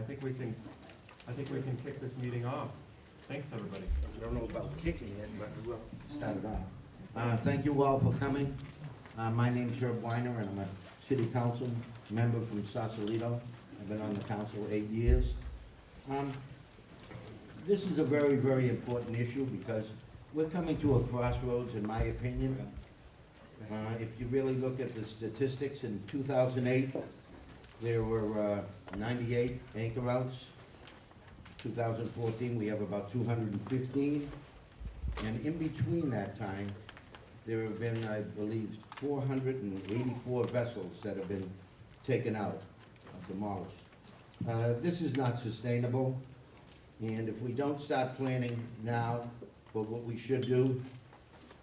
think we can kick this meeting off. Thanks, everybody. I don't know about kicking it, but we'll start it off. Thank you all for coming. My name's Herb Weiner, and I'm a city council member from Sausalito. I've been on the council 8 years. This is a very, very important issue because we're coming to a crossroads, in my opinion. If you really look at the statistics, in 2008, there were 98 anchor outs. 2014, we have about 215. And in between that time, there have been, I believe, 484 vessels that have been taken out, demolished. This is not sustainable, and if we don't start planning now for what we should do,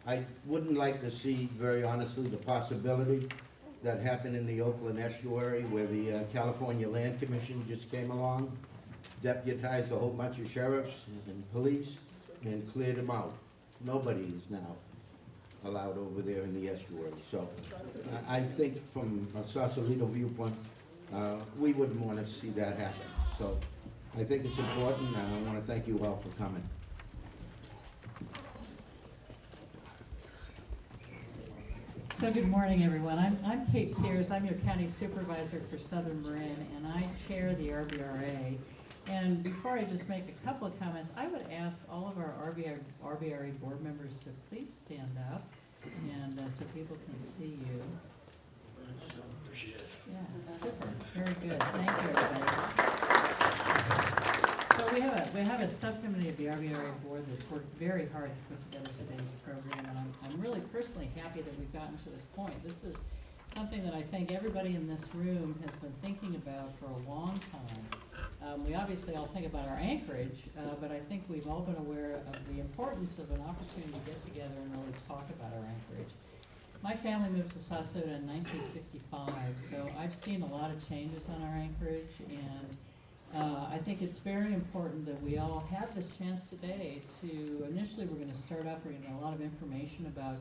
I wouldn't like to see, very honestly, the possibility that happened in the Oakland estuary where the California Land Commission just came along, deputized a whole bunch of sheriffs and police, and cleared them out. Nobody is now allowed over there in the estuary. So I think from a Sausalito viewpoint, we wouldn't want to see that happen. So I think it's important, and I want to thank you all for coming. So good morning, everyone. I'm Kate Sears. I'm your county supervisor for Southern Marin, and I chair the RVRA. And before I just make a couple of comments, I would ask all of our RVRA board members to please stand up, and so people can see you. There she is. Yeah, super. Very good. Thank you, everybody. So we have a subcommittee of the RVRA board that's worked very hard to put together today's program, and I'm really personally happy that we've gotten to this point. This is something that I think everybody in this room has been thinking about for a long time. We obviously all think about our Anchorage, but I think we've all been aware of the importance of an opportunity to get together and really talk about our Anchorage. My family moved to Sausalito in 1965, so I've seen a lot of changes on our Anchorage, and I think it's very important that we all have this chance today to, initially we're going to start off, we're going to get a lot of information about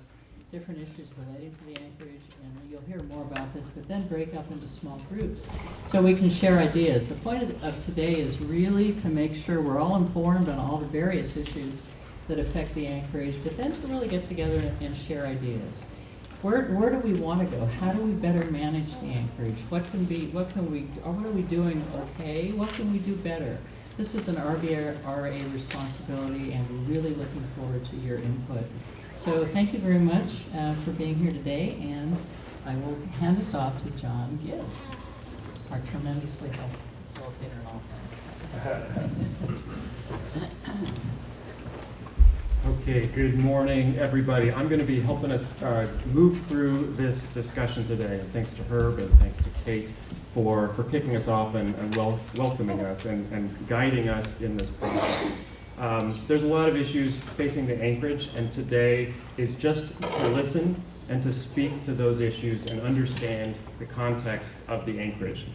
different issues relating to the Anchorage, and you'll hear more about this, but then break up into small groups so we can share ideas. The point of today is really to make sure we're all informed on all the various issues that affect the Anchorage, but then to really get together and share ideas. Where do we want to go? How do we better manage the Anchorage? What are we doing okay? What can we do better? This is an RVRA responsibility, and we're really looking forward to your input. So thank you very much for being here today, and I will hand this off to John Gibbs, our tremendously helpful facilitator and all things. Okay, good morning, everybody. I'm going to be helping us move through this discussion today. And thanks to Herb and thanks to Kate for kicking us off and welcoming us and guiding us in this process. There's a lot of issues facing the Anchorage, and today is just to listen and to speak to those issues and understand the context of the Anchorage.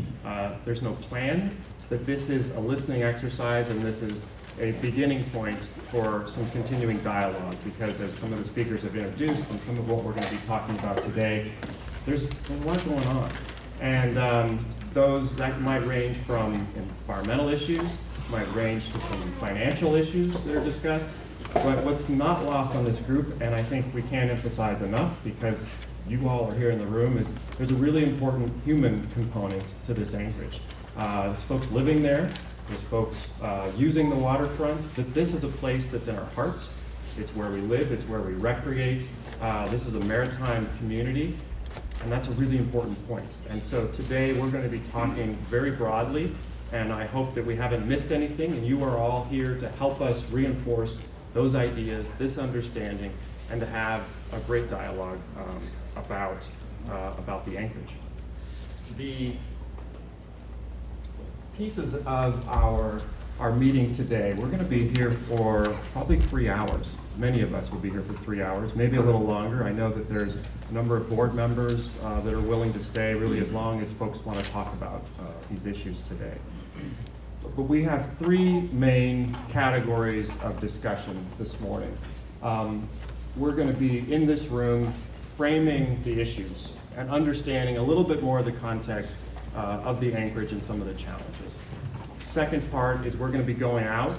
There's no plan, but this is a listening exercise, and this is a beginning point for some continuing dialogue, because as some of the speakers have introduced and some of what we're going to be talking about today, there's a lot going on. And those that might range from environmental issues, might range to some financial issues that are discussed, but what's not lost on this group, and I think we can't emphasize enough because you all are here in the room, is there's a really important human component to this Anchorage. There's folks living there, there's folks using the waterfront, that this is a place that's in our hearts. It's where we live, it's where we recreate. This is a maritime community, and that's a really important point. And so today we're going to be talking very broadly, and I hope that we haven't missed anything, and you are all here to help us reinforce those ideas, this understanding, and to have a great dialogue about the Anchorage. The pieces of our meeting today, we're going to be here for probably 3 hours. Many of us will be here for 3 hours, maybe a little longer. I know that there's a number of board members that are willing to stay really as long as folks want to talk about these issues today. But we have 3 main categories of discussion this morning. We're going to be in this room framing the issues and understanding a little bit more of the context of the Anchorage and some of the challenges. second part is we're going to be going out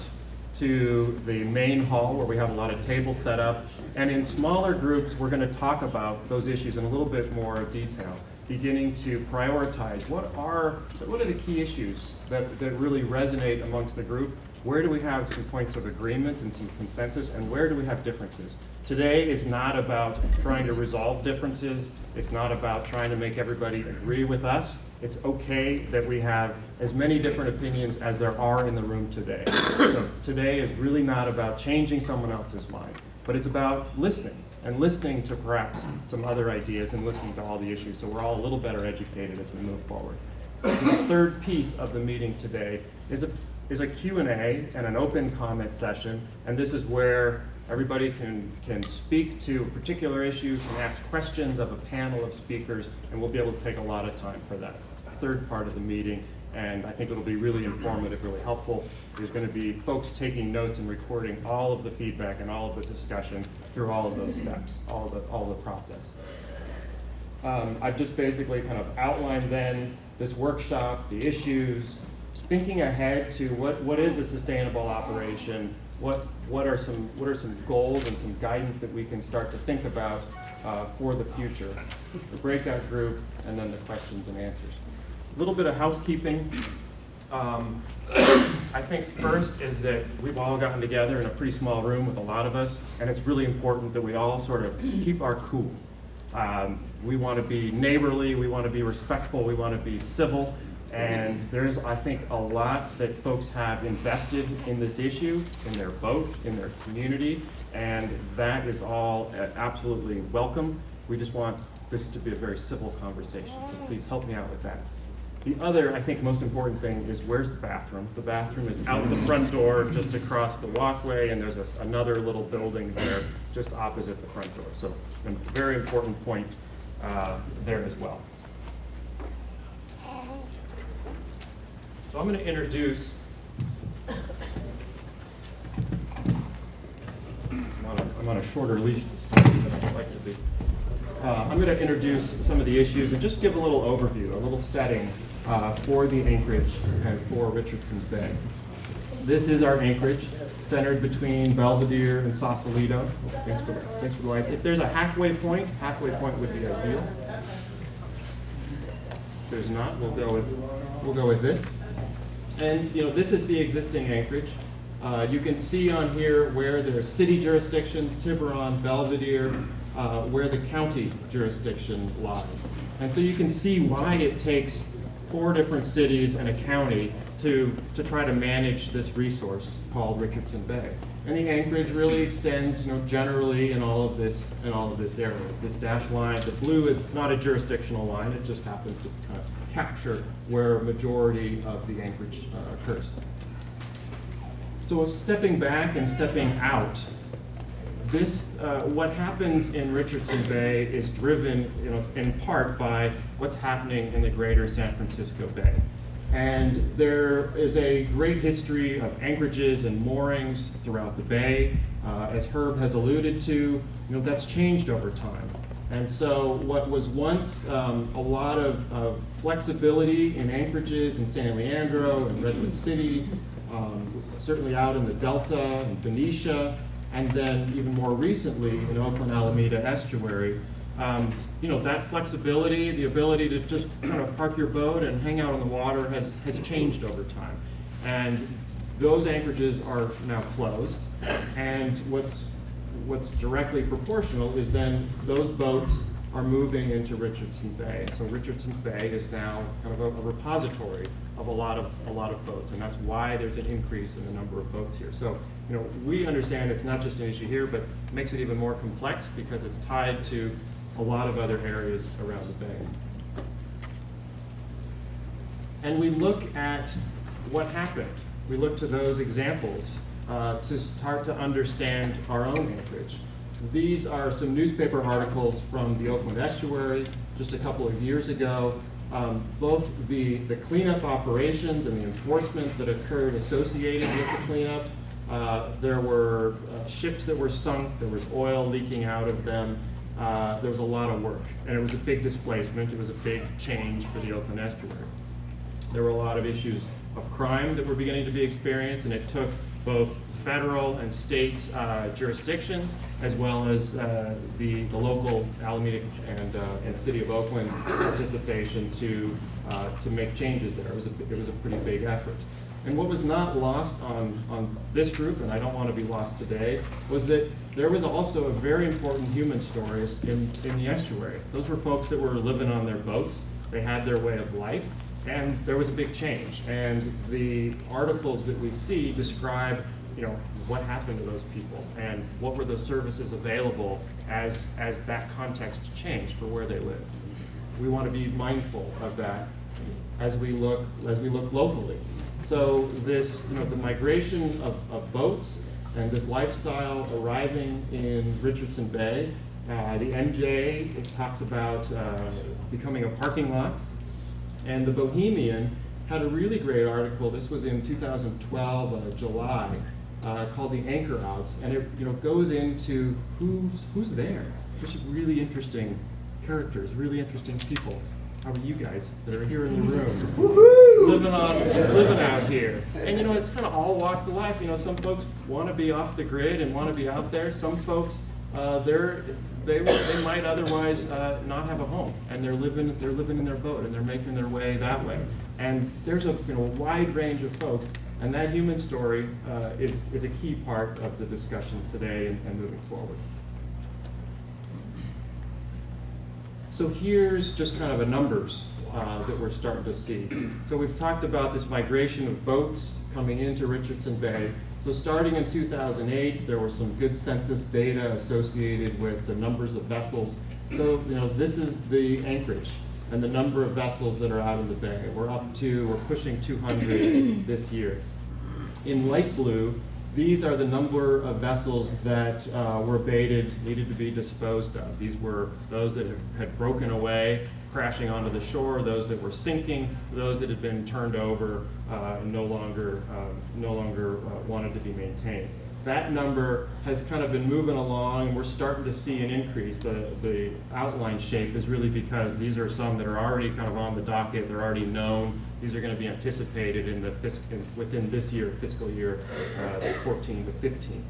to the main hall where we have a lot of tables set up. And in smaller groups, we're going to talk about those issues in a little bit more detail, beginning to prioritize what are the key issues that really resonate amongst the group. Where do we have some points of agreement and some consensus, and where do we have differences? Today is not about trying to resolve differences. It's not about trying to make everybody agree with us. It's okay that we have as many different opinions as there are in the room today. So today is really not about changing someone else's mind, but it's about listening, and listening to perhaps some other ideas and listening to all the issues, so we're all a little better educated as we move forward. The third piece of the meeting today is a Q&A and an open comment session, and this is where everybody can speak to particular issues and ask questions of a panel of speakers, and we'll be able to take a lot of time for that third part of the meeting, and I think it'll be really informative, really helpful. There's going to be folks taking notes and recording all of the feedback and all of the discussion through all of those steps, all the process. I've just basically kind of outlined then this workshop, the issues, thinking ahead to what is a sustainable operation, what are some goals and some guidance that we can start to think about for the future, the breakout group, and then the questions and answers. A little bit of housekeeping. I think first is that we've all gotten together in a pretty small room with a lot of us, and it's really important that we all sort of keep our cool. We want to be neighborly, we want to be respectful, we want to be civil, and there's, I think, a lot that folks have invested in this issue, in their vote, in their community, and that is all absolutely welcome. We just want this to be a very civil conversation, so please help me out with that. The other, I think, most important thing is where's the bathroom? The bathroom is out the front door, just across the walkway, and there's another little building there just opposite the front door. So a very important point there as well. So I'm going to introduce, I'm on a shorter leash this time than I'd like to be. I'm going to introduce some of the issues and just give a little overview, a little setting for the Anchorage and for Richardson Bay. This is our Anchorage, centered between Belvedere and Sausalito. Thanks for the light. If there's a halfway point would be ideal. If there's not, we'll go with this. And this is the existing Anchorage. You can see on here where there's city jurisdictions, Tiburon, Belvedere, where the county jurisdiction lies. And so you can see why it takes 4 different cities and a county to try to manage this resource called Richardson Bay. And the Anchorage really extends, generally in all of this area. This dashed line, the blue is not a jurisdictional line, it just happens to capture where a majority of the Anchorage occurs. So stepping back and stepping out, what happens in Richardson Bay is driven, in part by what's happening in the greater San Francisco Bay. And there is a great history of anchorages and moorings throughout the bay. As Herb has alluded to, that's changed over time. And so what was once a lot of flexibility in anchorages in San Leandro and Redwood City, certainly out in the Delta and Benicia, and then even more recently in Oakland Alameda Estuary, that flexibility, the ability to just kind of park your boat and hang out on the water has changed over time. And those anchorages are now closed. And what's directly proportional is then those boats are moving into Richardson Bay. So Richardson Bay is now kind of a repository of a lot of boats, and that's why there's an increase in the number of boats here. So we understand it's not just an issue here, but it makes it even more complex because it's tied to a lot of other areas around the bay. And we look at what happened. We look to those examples to start to understand our own Anchorage. These are some newspaper articles from the Oakland Estuary just a couple of years ago. Both the cleanup operations and the enforcement that occurred associated with the cleanup. There were ships that were sunk, there was oil leaking out of them. There was a lot of work, and it was a big displacement. It was a big change for the Oakland Estuary. There were a lot of issues of crime that were beginning to be experienced, and it took both federal and state jurisdictions, as well as the local Alameda and City of Oakland participation to make changes there. It was a pretty big effort. And what was not lost on this group, and I don't want to be lost today, was that there was also a very important human story in the estuary. Those were folks that were living on their boats. They had their way of life, and there was a big change. And the articles that we see describe, what happened to those people and what were the services available as that context changed for where they lived. We want to be mindful of that as we look locally. So this, the migration of boats and this lifestyle arriving in Richardson Bay, the MJ, it talks about becoming a parking lot. And the Bohemian had a really great article, this was in 2012, July, called The Anchor Outs, and it goes into who's there. There's really interesting characters, really interesting people. How are you guys that are here in the room? Woohoo! Living out here. And it's kind of all walks of life. Some folks want to be off the grid and want to be out there. Some folks, they might otherwise not have a home, and they're living in their boat, and they're making their way that way. And there's a wide range of folks, and that human story is a key part of the discussion today and moving forward. So here's just kind of a numbers that we're starting to see. So we've talked about this migration of boats coming into Richardson Bay. So starting in 2008, there was some good census data associated with the numbers of vessels. So this is the Anchorage and the number of vessels that are out in the bay. We're pushing 200 this year. In light blue, these are the number of vessels that were baited, needed to be disposed of. These were those that had broken away, crashing onto the shore, those that were sinking, those that had been turned over and no longer wanted to be maintained. That number has kind of been moving along, and we're starting to see an increase. The outline shape is really because these are some that are already kind of on the docket, they're already known. These are going to be anticipated within this year, fiscal year 14 to 15.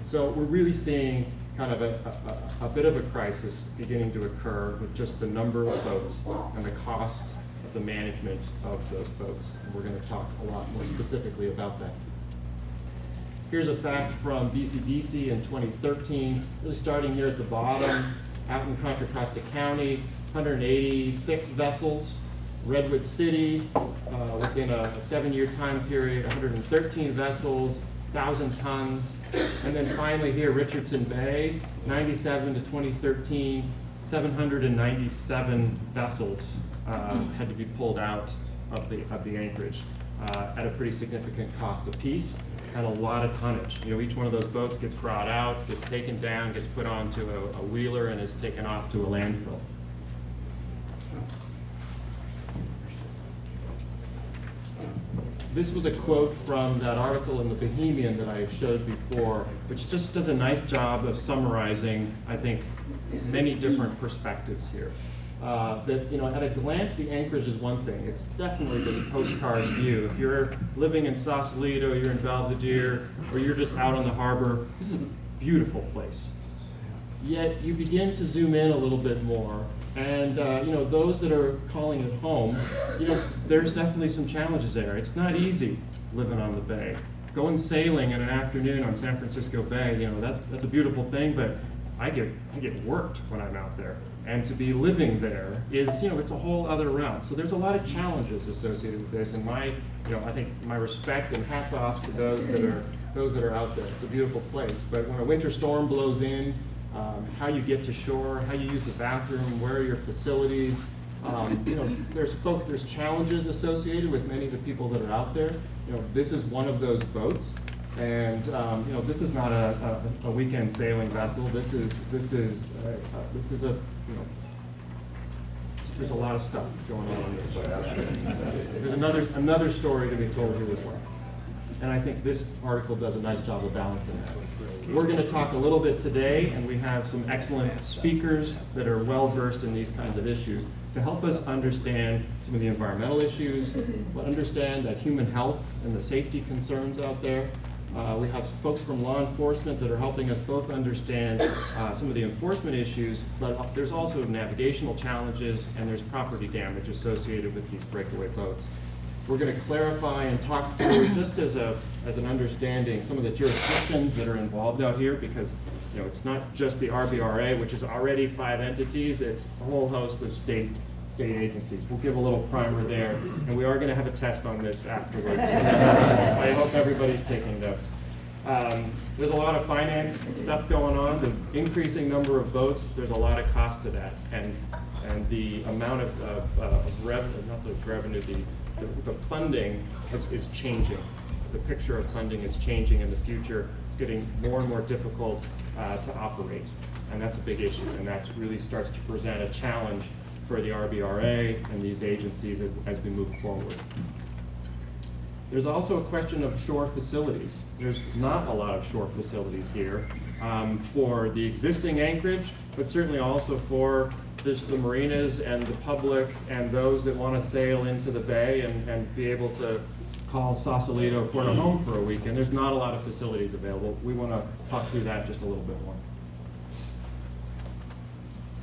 So we're really seeing kind of a bit of a crisis beginning to occur with just the number of boats and the cost of the management of those boats. And we're going to talk a lot more specifically about that. Here's a fact from BCDC in 2013, really starting here at the bottom, out in Contra Costa County, 186 vessels. Redwood City, within a 7-year time period, 113 vessels, 1,000 tons. And then finally here, Richardson Bay, 97 to 2013, 797 vessels had to be pulled out of the Anchorage at a pretty significant cost apiece, and a lot of tonnage. Each one of those boats gets brought out, gets taken down, gets put onto a wheeler, and is taken off to a landfill. This was a quote from that article in the Bohemian that I showed before, which just does a nice job of summarizing, I think, many different perspectives here. At a glance, the Anchorage is one thing. It's definitely this postcard view. If you're living in Sausalito, you're in Belvedere, or you're just out on the harbor, this is a beautiful place. Yet you begin to zoom in a little bit more, and those that are calling it home, there's definitely some challenges there. It's not easy living on the bay. Going sailing in an afternoon on San Francisco Bay, that's a beautiful thing, but I get worked when I'm out there. And to be living there is, it's a whole other realm. So there's a lot of challenges associated with this, and I think my respect and hats off to those that are out there. It's a beautiful place. But when a winter storm blows in, how you get to shore, how you use the bathroom, where are your facilities. There's challenges associated with many of the people that are out there. This is one of those boats, and this is not a weekend sailing vessel. This is there's a lot of stuff going on this boat. There's another story to be told here as well. And I think this article does a nice job of balancing that. We're going to talk a little bit today, and we have some excellent speakers that are well versed in these kinds of issues. to help us understand some of the environmental issues, but understand that human health and the safety concerns out there. We have folks from law enforcement that are helping us both understand some of the enforcement issues, but there's also navigational challenges and there's property damage associated with these breakaway boats. We're going to clarify and talk through, just as an understanding, some of the jurisdictions that are involved out here, because it's not just the RVRA, which is already 5 entities, it's a whole host of state agencies. We'll give a little primer there, and we are going to have a test on this afterwards. I hope everybody's taking notes. There's a lot of finance stuff going on. The increasing number of boats, there's a lot of cost to that, and the amount of revenue, not the revenue, the funding is changing. The picture of funding is changing in the future. It's getting more and more difficult to operate, and that's a big issue, and that really starts to present a challenge for the RVRA and these agencies as we move forward. There's also a question of shore facilities. There's not a lot of shore facilities here for the existing Anchorage, but certainly also for the marinas and the public and those that want to sail into the bay and be able to call Sausalito port of home for a weekend. There's not a lot of facilities available. We want to talk through that just a little bit more.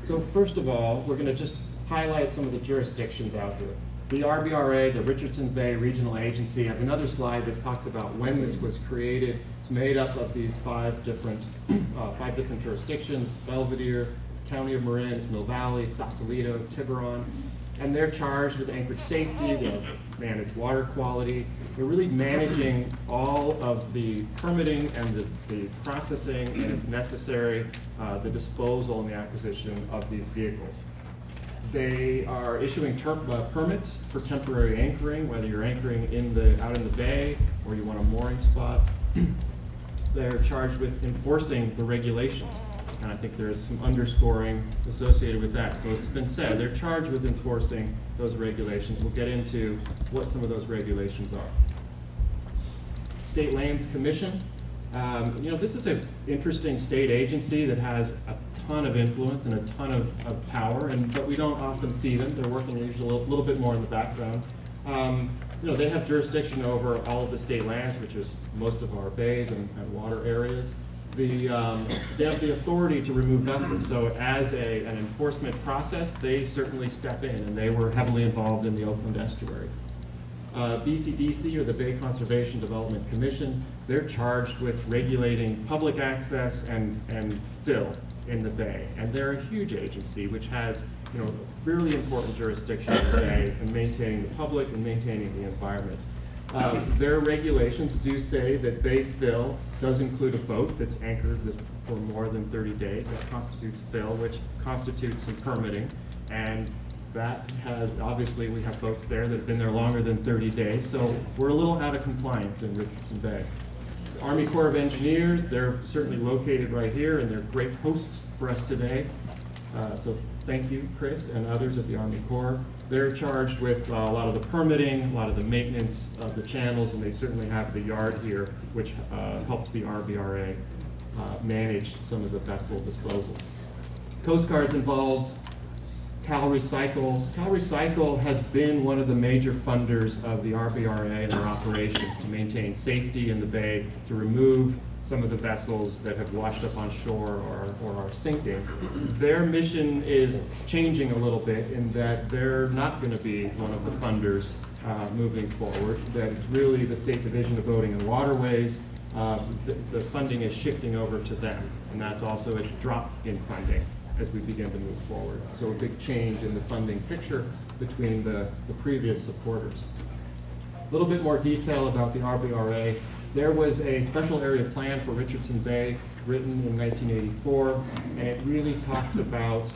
So first of all, we're going to just highlight some of the jurisdictions out here. The RVRA, the Richardson Bay Regional Agency, I have another slide that talks about when this was created. It's made up of these 5 different jurisdictions: Belvedere, County of Marin, Mill Valley, Sausalito, Tiburon, and they're charged with Anchorage safety. They manage water quality. They're really managing all of the permitting and the processing, and if necessary, the disposal and the acquisition of these vehicles. They are issuing permits for temporary anchoring, whether you're anchoring out in the bay or you want a mooring spot. They're charged with enforcing the regulations, and I think there's some underscoring associated with that. So it's been said, they're charged with enforcing those regulations. We'll get into what some of those regulations are. State Lands Commission. This is an interesting state agency that has a ton of influence and a ton of power, but we don't often see them. They're working usually a little bit more in the background. They have jurisdiction over all of the state lands, which is most of our bays and water areas. They have the authority to remove vessels, so as an enforcement process, they certainly step in, and they were heavily involved in the Oakland estuary. BCDC, or the Bay Conservation Development Commission, they're charged with regulating public access and fill in the bay, and they're a huge agency which has really important jurisdiction in the bay in maintaining the public and maintaining the environment. Their regulations do say that bay fill does include a boat that's anchored for more than 30 days. That constitutes fill, which constitutes some permitting, and that has, obviously, we have boats there that have been there longer than 30 days, so we're a little out of compliance in Richardson Bay. Army Corps of Engineers, they're certainly located right here, and they're great hosts for us today. So thank you, Chris, and others at the Army Corps. They're charged with a lot of the permitting, a lot of the maintenance of the channels, and they certainly have the yard here, which helps the RVRA manage some of the vessel disposals. Coast Guard's involved. Cal Recycle. Cal Recycle has been one of the major funders of the RVRA and their operations to maintain safety in the bay, to remove some of the vessels that have washed up on shore or are sinking. Their mission is changing a little bit in that they're not going to be one of the funders moving forward. That it's really the State Division of Boating and Waterways. The funding is shifting over to them, and that's also a drop in funding as we begin to move forward. So a big change in the funding picture between the previous supporters. A little bit more detail about the RVRA. There was a special area plan for Richardson Bay written in 1984, and it really talks about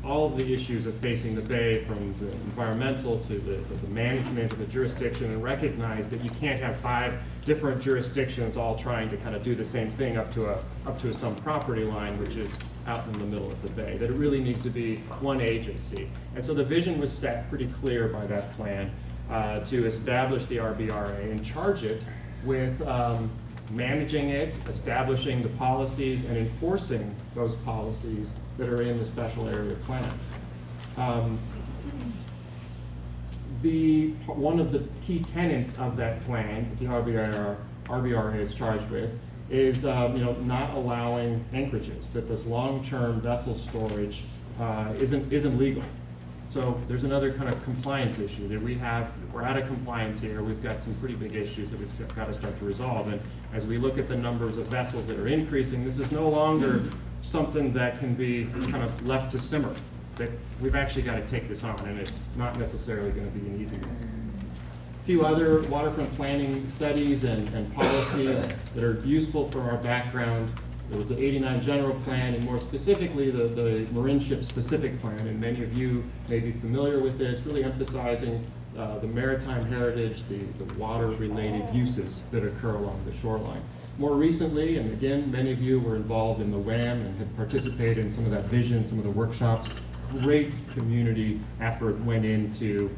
all of the issues of facing the bay, from the environmental to the management of the jurisdiction, and recognize that you can't have 5 different jurisdictions all trying to kind of do the same thing up to some property line, which is out in the middle of the bay, that it really needs to be one agency. And so the vision was set pretty clear by that plan to establish the RVRA and charge it with managing it, establishing the policies, and enforcing those policies that are in the special area plan. One of the key tenets of that plan, the RVRA is charged with, is not allowing anchorages, that this long-term vessel storage isn't legal. So there's another kind of compliance issue that we're out of compliance here. We've got some pretty big issues that we've got to start to resolve. And as we look at the numbers of vessels that are increasing, this is no longer something that can be kind of left to simmer. That we've actually got to take this on, and it's not necessarily going to be an easy one. A few other waterfront planning studies and policies that are useful for our background. There was the '89 general plan, and more specifically the Marin ship specific plan, and many of you may be familiar with this, really emphasizing the maritime heritage, the water-related uses that occur along the shoreline. More recently, and again, many of you were involved in the WAM and had participated in some of that vision, some of the workshops. Great community effort went into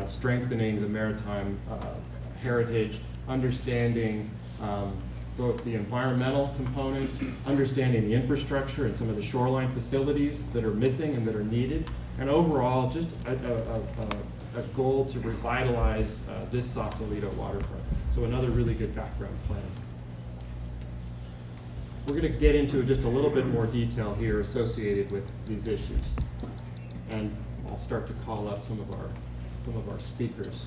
strengthening the maritime heritage, understanding both the environmental components, understanding the infrastructure and some of the shoreline facilities that are missing and that are needed, and overall just a goal to revitalize this Sausalito waterfront. So another really good background plan. We're going to get into just a little bit more detail here associated with these issues. And I'll start to call up some of our speakers.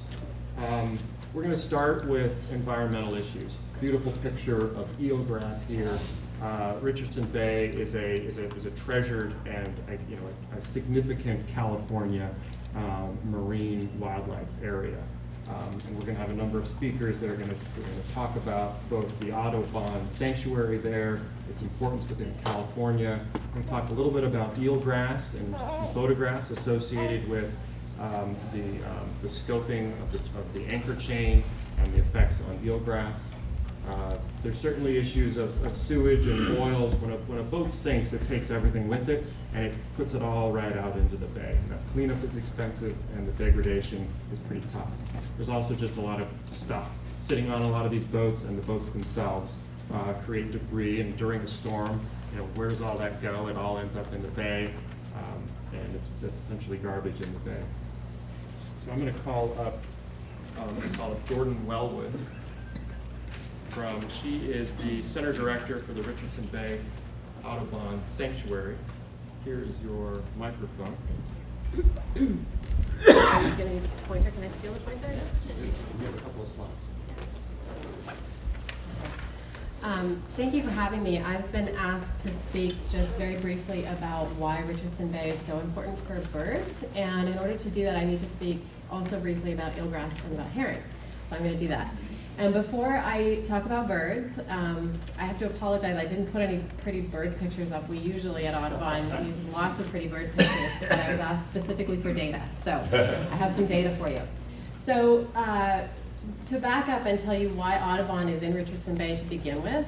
We're going to start with environmental issues. Beautiful picture of eelgrass here. Richardson Bay is a treasured and a significant California marine wildlife area. And we're going to have a number of speakers that are going to talk about both the Audubon sanctuary there, its importance within California. We're going to talk a little bit about eelgrass and some photographs associated with the scoping of the anchor chain and the effects on eelgrass. There's certainly issues of sewage and oils. When a boat sinks, it takes everything with it, and it puts it all right out into the bay. And that cleanup is expensive, and the degradation is pretty tough. There's also just a lot of stuff sitting on a lot of these boats, and the boats themselves create debris. And during a storm, where does all that go? It all ends up in the bay, and it's just essentially garbage in the bay. So I'm going to call up Jordan Wellwood. She is the Center Director for the Richardson Bay Audubon Sanctuary. Here is your microphone. Are you going to need a pointer? Can I steal the pointer? Yes, we have a couple of slides. Yes. Thank you for having me. I've been asked to speak just very briefly about why Richardson Bay is so important for birds. And in order to do that, I need to speak also briefly about eelgrass and about herring. So I'm going to do that. And before I talk about birds, I have to apologize. I didn't put any pretty bird pictures up. We usually at Audubon use lots of pretty bird pictures, but I was asked specifically for data. So I have some data for you. So to back up and tell you why Audubon is in Richardson Bay to begin with,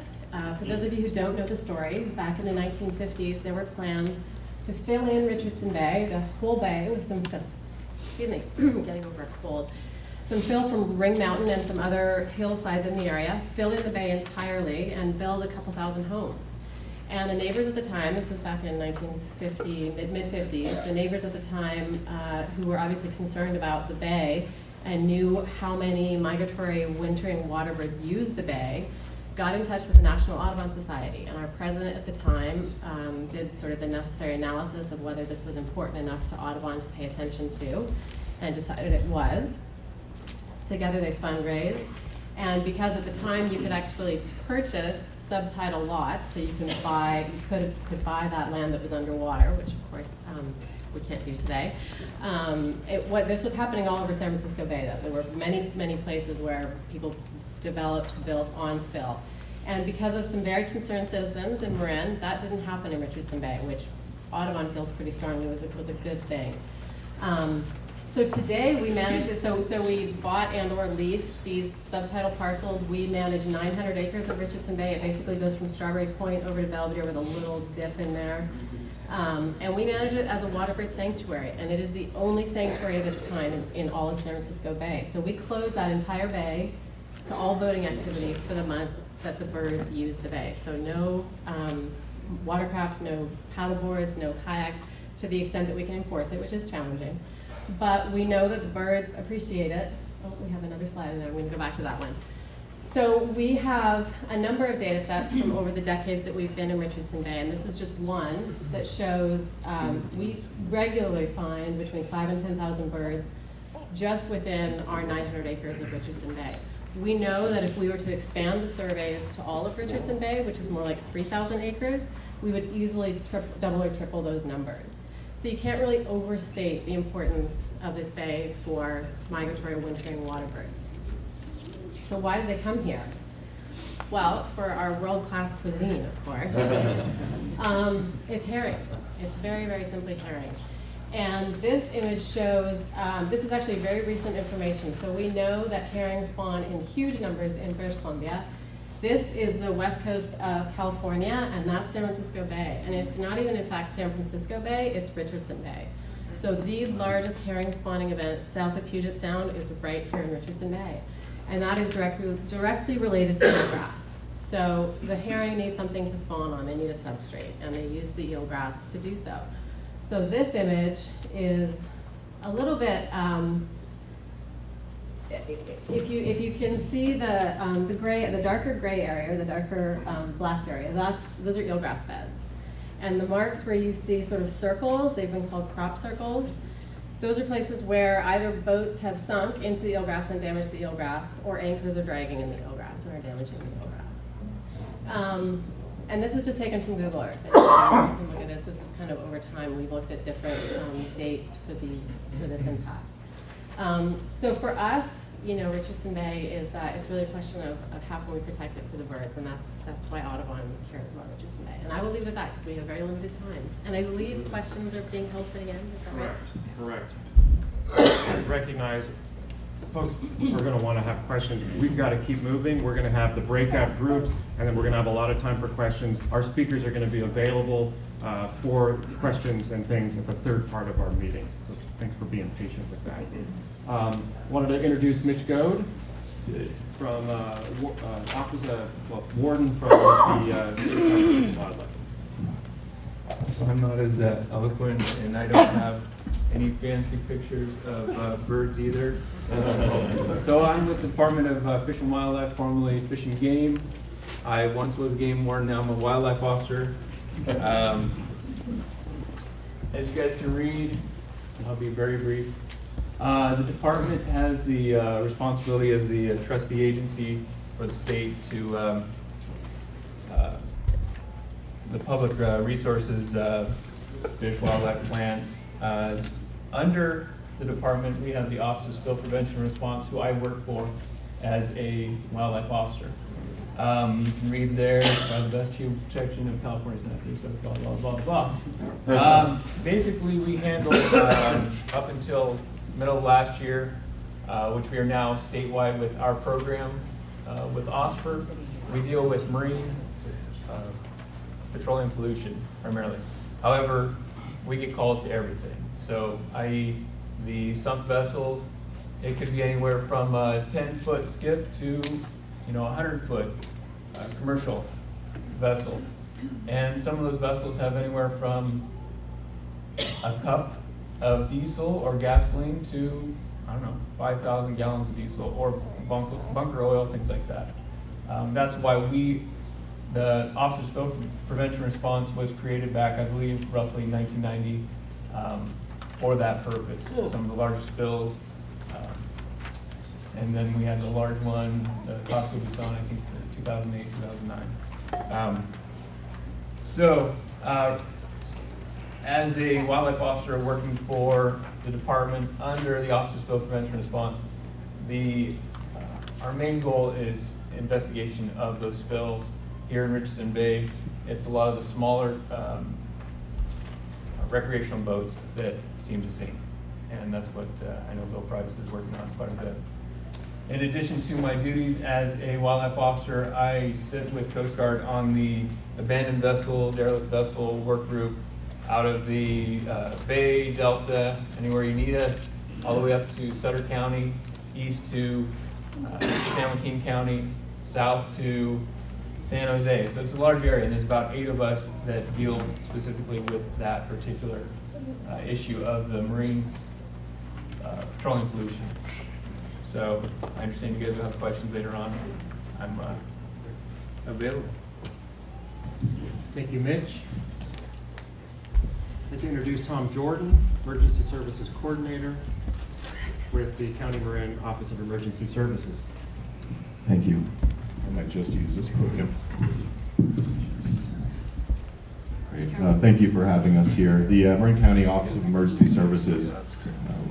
for those of you who don't know the story, back in the 1950s, there were plans to fill in Richardson Bay, the whole bay, with some, excuse me, getting over a cold, some fill from Ring Mountain and some other hillsides in the area, fill in the bay entirely, and build a couple thousand homes. And the neighbors at the time, this was back in 1950, mid-50s, the neighbors at the time who were obviously concerned about the bay and knew how many migratory wintering waterbirds used the bay, got in touch with the National Audubon Society. And our president at the time did sort of the necessary analysis of whether this was important enough to Audubon to pay attention to, and decided it was. Together they fundraised, and because at the time you could actually purchase subtitle lots, so you could buy that land that was underwater, which of course we can't do today. This was happening all over San Francisco Bay, though. There were many places where people built on fill. And because of some very concerned citizens in Marin, that didn't happen in Richardson Bay, which Audubon feels pretty strongly was a good thing. So today we manage it, so we bought and or leased these subtitle parcels. We manage 900 acres of Richardson Bay. It basically goes from Strawberry Point over to Belvedere with a little dip in there. And we manage it as a waterbird sanctuary, and it is the only sanctuary of its kind in all of San Francisco Bay. So we close that entire bay to all boating activity for the months that the birds use the bay. So no watercraft, no paddle boards, no kayaks. to the extent that we can enforce it, which is challenging. But we know that the birds appreciate it. Oh, we have another slide in there. I'm going to go back to that one. So we have a number of data sets from over the decades that we've been in Richardson Bay, and this is just one that shows we regularly find between 5,000 and 10,000 birds just within our 900 acres of Richardson Bay. We know that if we were to expand the surveys to all of Richardson Bay, which is more like 3,000 acres, we would easily double or triple those numbers. So you can't really overstate the importance of this bay for migratory wintering water birds. So why do they come here? Well, for our world-class cuisine, of course. It's herring. It's very, very simply herring. And this image shows, this is actually very recent information. So we know that herring spawn in huge numbers in British Columbia. This is the west coast of California, and that's San Francisco Bay. And it's not even, in fact, San Francisco Bay, it's Richardson Bay. So the largest herring spawning event south of Puget Sound is right here in Richardson Bay. And that is directly related to eelgrass. So the herring need something to spawn on, they need a substrate, and they use the eelgrass to do so. So this image is a little bit, if you can see the darker gray area, or the darker black area, those are eelgrass beds. And the marks where you see sort of circles, they've been called crop circles. Those are places where either boats have sunk into the eelgrass and damaged the eelgrass, or anchors are dragging in the eelgrass and are damaging the eelgrass. And this is just taken from Google Earth. And you can look at this. This is kind of over time. We've looked at different dates for this impact. So for us, Richardson Bay is it's really a question of how can we protect it for the birds, and that's why Audubon cares about Richardson Bay. And I will leave it at that because we have very limited time. And I believe questions are being held for the end. Is that right? Correct. I recognize folks are going to want to have questions. We've got to keep moving. We're going to have the breakout groups, and then we're going to have a lot of time for questions. Our speakers are going to be available for questions and things at the third part of our meeting. So thanks for being patient with that. Wanted to introduce Mitch Goad from Warden from the Wildlife. I'm not as eloquent, and I don't have any fancy pictures of birds either. So I'm with the Department of Fish and Wildlife, formerly Fish and Game. I once was a game warden, now I'm a wildlife officer. As you guys can read, I'll be very brief. The department has the responsibility as the trustee agency for the state to the public resources, fish, wildlife, plants. Under the department, we have the Office of Spill Prevention and Response, who I work for as a wildlife officer. You can read there, by the best shield protection of California's natural resources, blah, blah, blah, blah. Basically, we handled up until middle of last year, which we are now statewide with our program with OSPR. We deal with marine petroleum pollution primarily. However, we get called to everything. So, i.e., the sunk vessels, it could be anywhere from a 10-foot skiff to, a 100-foot commercial vessel. And some of those vessels have anywhere from a cup of diesel or gasoline to, 5,000 gallons of diesel or bunker oil, things like that. That's why the Office of Spill Prevention Response was created back, I believe, roughly 1990 for that purpose. Some of the largest spills, and then we had the large one, the Costco Busan, I think, 2008, 2009. As a wildlife officer working for the department under the Office of Spill Prevention and Response, our main goal is investigation of those spills here in Richardson Bay. It's a lot of the smaller recreational boats that seem to sink, and that's what I know Bill Price is working on quite a bit. In addition to my duties as a wildlife officer, I sit with Coast Guard on the abandoned vessel, derelict vessel work group out of the Bay, Delta, anywhere you need us, all the way up to Sutter County, east to San Joaquin County, south to San Jose. So it's a large area, and there's about 8 of us that deal specifically with that particular issue of the marine petroleum pollution. So I understand you guys will have questions later on. I'm available. Thank you, Mitch. I'd like to introduce Tom Jordan, Emergency Services Coordinator with the County Marin Office of Emergency Services. Thank you. I might just use this podium. Great. Thank you for having us here. The Marin County Office of Emergency Services,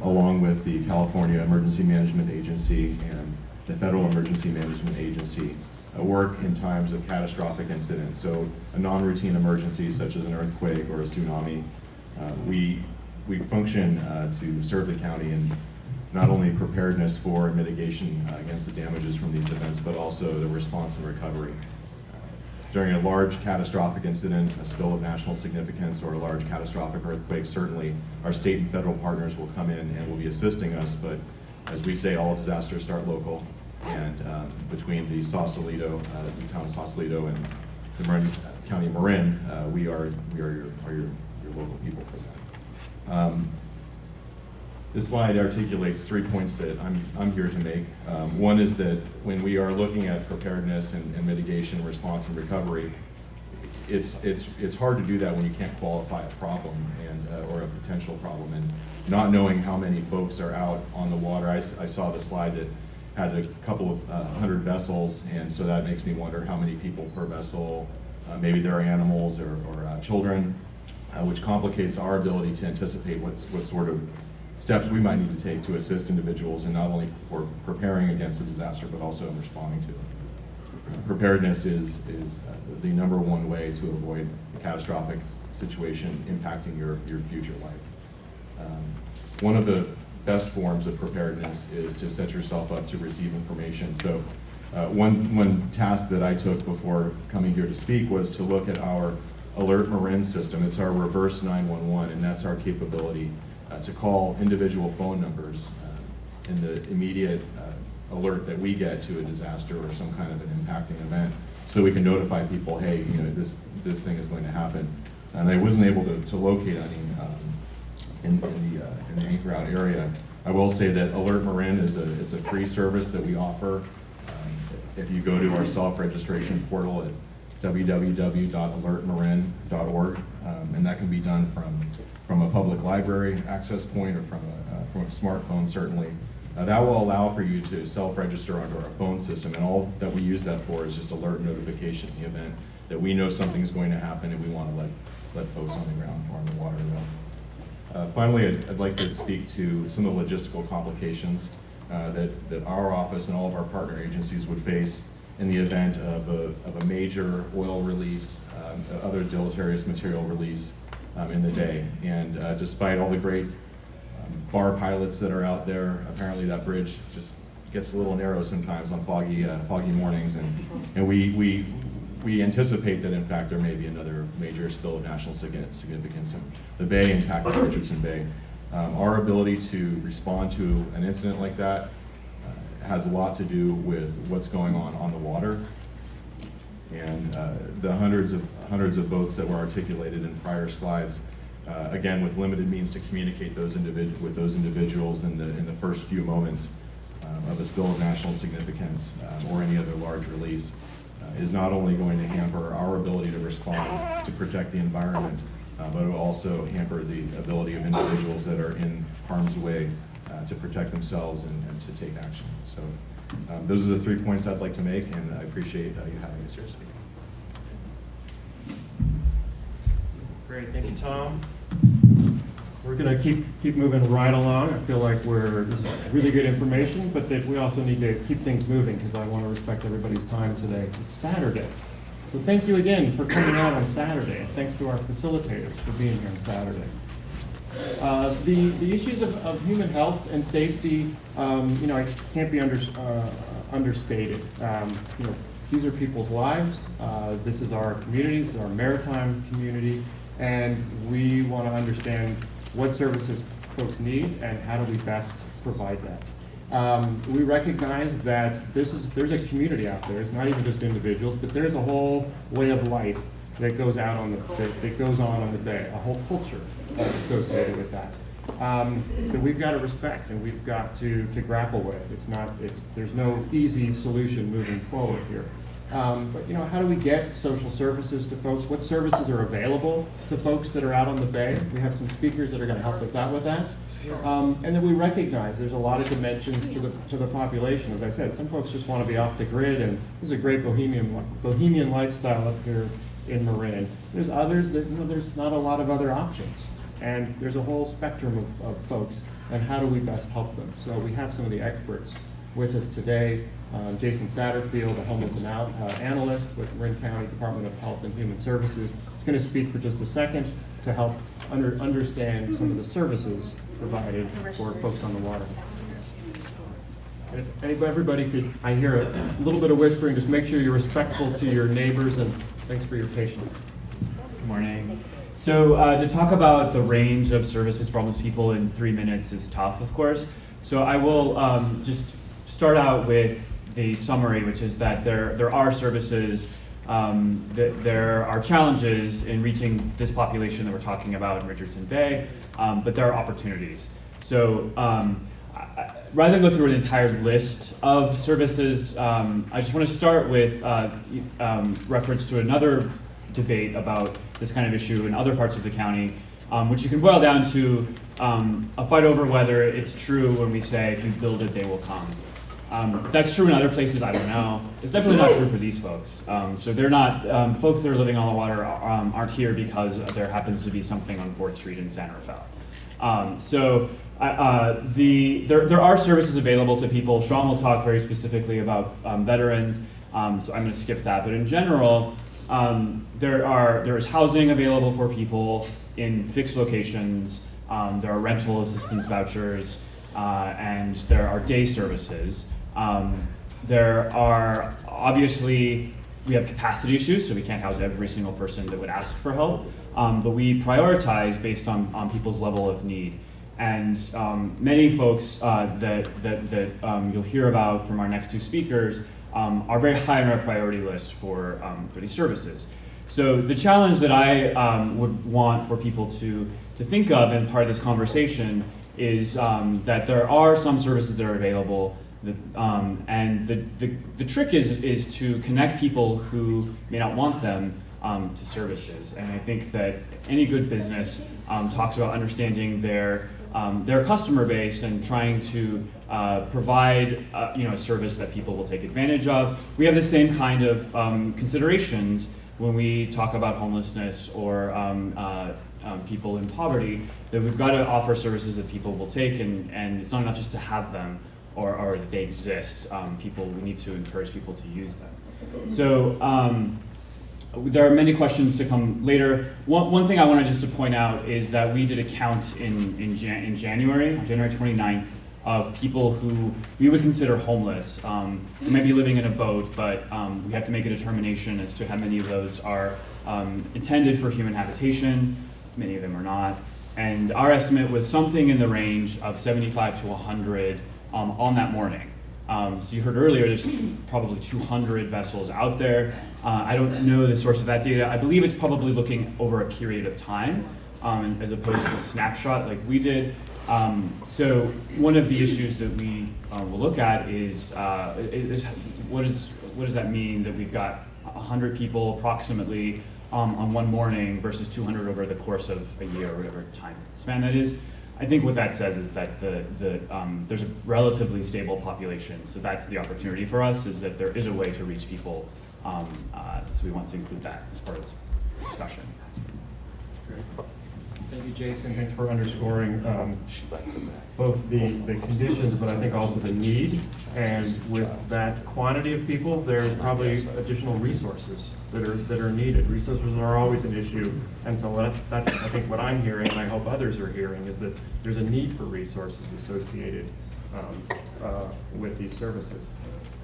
along with the California Emergency Management Agency and the Federal Emergency Management Agency, work in times of catastrophic incidents. So a non-routine emergency such as an earthquake or a tsunami, we function to serve the county in not only preparedness for and mitigation against the damages from these events, but also the response and recovery. During a large catastrophic incident, a spill of national significance, or a large catastrophic earthquake, certainly our state and federal partners will come in and will be assisting us, but as we say, all disasters start local, and between the Sausalito, the town of Sausalito, and the Marin, County Marin, we are your local people for that. This slide articulates 3 points that I'm here to make. One is that when we are looking at preparedness and mitigation, response, and recovery, it's hard to do that when you can't qualify a problem and or a potential problem, and not knowing how many folks are out on the water. I saw the slide that had a couple of 100 vessels, and so that makes me wonder how many people per vessel. Maybe there are animals or children, which complicates our ability to anticipate what sort of steps we might need to take to assist individuals, and not only for preparing against a disaster, but also in responding to it. Preparedness is the #1 way to avoid a catastrophic situation impacting your future life. One of the best forms of preparedness is to set yourself up to receive information. So one task that I took before coming here to speak was to look at our Alert Marin system. It's our reverse 911, and that's our capability to call individual phone numbers in the immediate alert that we get to a disaster or some kind of an impacting event, so we can notify people, hey, you know, this thing is going to happen. And I wasn't able to locate any in the Anchorage area. I will say that Alert Marin is a free service that we offer. If you go to our self-registration portal at www.alertmarin.org, and that can be done from a public library access point or from a smartphone, certainly. That will allow for you to self-register onto our phone system, and all that we use that for is just alert notification in the event that we know something's going to happen and we want to let folks on the ground or on the water know. Finally, I'd like to speak to some of the logistical complications that our office and all of our partner agencies would face in the event of a major oil release, other deleterious material release in the day. And despite all the great bar pilots that are out there, apparently that bridge just gets a little narrow sometimes on foggy mornings, and we anticipate that in fact there may be another major spill of national significance in the bay, in fact Richardson Bay. Our ability to respond to an incident like that has a lot to do with what's going on the water, and the hundreds of boats that were articulated in prior slides. Again, with limited means to communicate with those individuals in the first few moments of a spill of national significance or any other large release, is not only going to hamper our ability to respond to protect the environment, but it will also hamper the ability of individuals that are in harm's way to protect themselves and to take action. So those are the 3 points I'd like to make, and I appreciate you having us here to speak. Great, thank you, Tom. We're going to keep moving right along. I feel like this is really good information, but that we also need to keep things moving because I want to respect everybody's time today. It's Saturday. So thank you again for coming out on Saturday, and thanks to our facilitators for being here on Saturday. The issues of human health and safety, it can't be understated. These are people's lives. This is our community, this is our maritime community, and we want to understand what services folks need and how do we best provide that. We recognize that there's a community out there. It's not even just individuals, but there's a whole way of life that goes out on that goes on the bay, a whole culture associated with that. That we've got to respect and we've got to grapple with. There's no easy solution moving forward here. But how do we get social services to folks? What services are available to folks that are out on the bay? We have some speakers that are going to help us out with that. And then we recognize there's a lot of dimensions to the population. As I said, some folks just want to be off the grid, and this is a great bohemian lifestyle up here in Marin. There's others that there's not a lot of other options, and there's a whole spectrum of folks. And how do we best help them? So we have some of the experts with us today. Jason Satterfield, a homeless analyst with Marin County Department of Health and Human Services, is going to speak for just a second to help understand some of the services provided for folks on the water. And if everybody could, I hear a little bit of whispering, just make sure you're respectful to your neighbors, and thanks for your patience. Good morning. So to talk about the range of services for homeless people in 3 minutes is tough, of course. So I will just start out with the summary, which is that there are services, that there are challenges in reaching this population that we're talking about in Richardson Bay, but there are opportunities. So rather than go through an entire list of services, I just want to start with reference to another debate about this kind of issue in other parts of the county, which you can boil down to a fight over whether it's true when we say, if you build it, they will come. That's true in other places, I don't know. It's definitely not true for these folks. So they're not, folks that are living on the water aren't here because there happens to be something on 4th Street in San Rafael. There are services available to people. Sean will talk very specifically about veterans, so I'm going to skip that. But in general, there is housing available for people in fixed locations. There are rental assistance vouchers, and there are day services. There are obviously, we have capacity issues, so we can't house every single person that would ask for help, but we prioritize based on people's level of need. And many folks that you'll hear about from our next two speakers are very high on our priority list for these services. So the challenge that I would want for people to think of in part of this conversation is that there are some services that are available, and the trick is to connect people who may not want them to services. And I think that any good business talks about understanding their customer base and trying to provide a service that people will take advantage of. We have the same kind of considerations when we talk about homelessness or people in poverty, that we've got to offer services that people will take, and it's not enough just to have them or that they exist. We need to encourage people to use them. So there are many questions to come later. One thing I wanted just to point out is that we did a count in January 29th, of people who we would consider homeless. They might be living in a boat, but we have to make a determination as to how many of those are intended for human habitation. Many of them are not. And our estimate was something in the range of 75 to 100 on that morning. So you heard earlier, there's probably 200 vessels out there. I don't know the source of that data. I believe it's probably looking over a period of time, as opposed to a snapshot like we did. So one of the issues that we will look at is what does that mean that we've got 100 people approximately on one morning versus 200 over the course of a year or whatever time span that is. I think what that says is that there's a relatively stable population. So that's the opportunity for us, is that there is a way to reach people. So we want to include that as part of this discussion. Great. Thank you, Jason. Thanks for underscoring both the conditions, but I think also the need. And with that quantity of people, there's probably additional resources that are needed. Resources are always an issue, and so that's I think what I'm hearing, and I hope others are hearing, is that there's a need for resources associated with these services.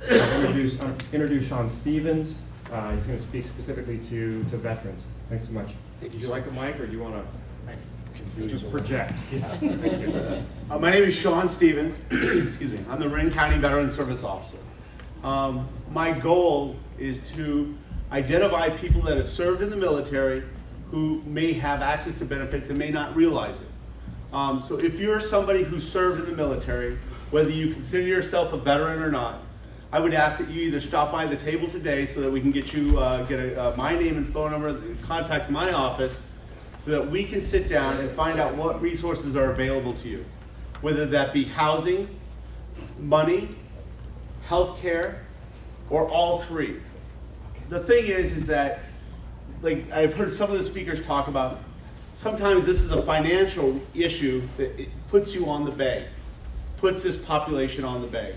I'll introduce Sean Stevens. He's going to speak specifically to veterans. Thanks so much. Would you like a mic, or do you want to? Just project. My name is Sean Stevens. Excuse me. I'm the Marin County Veteran Service Officer. My goal is to identify people that have served in the military who may have access to benefits and may not realize it. So if you're somebody who served in the military, whether you consider yourself a veteran or not, I would ask that you either stop by the table today so that we can get you my name and phone number, contact my office, so that we can sit down and find out what resources are available to you, whether that be housing, money, healthcare, or all three. The thing is that, like I've heard some of the speakers talk about, sometimes this is a financial issue that it puts you on the bay, puts this population on the bay.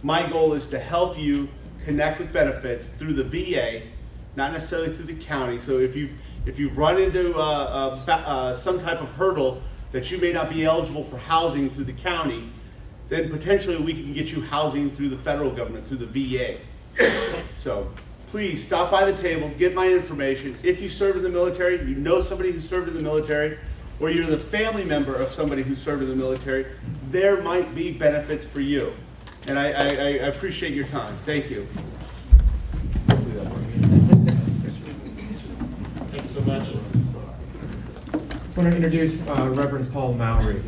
My goal is to help you connect with benefits through the VA, not necessarily through the county. So if you've run into some type of hurdle that you may not be eligible for housing through the county, then potentially we can get you housing through the federal government, through the VA. So please stop by the table, get my information. If you served in the military, you know somebody who served in the military, or you're the family member of somebody who served in the military, there might be benefits for you. And I appreciate your time. Thank you. Thanks so much. I want to introduce Reverend Paul Maori.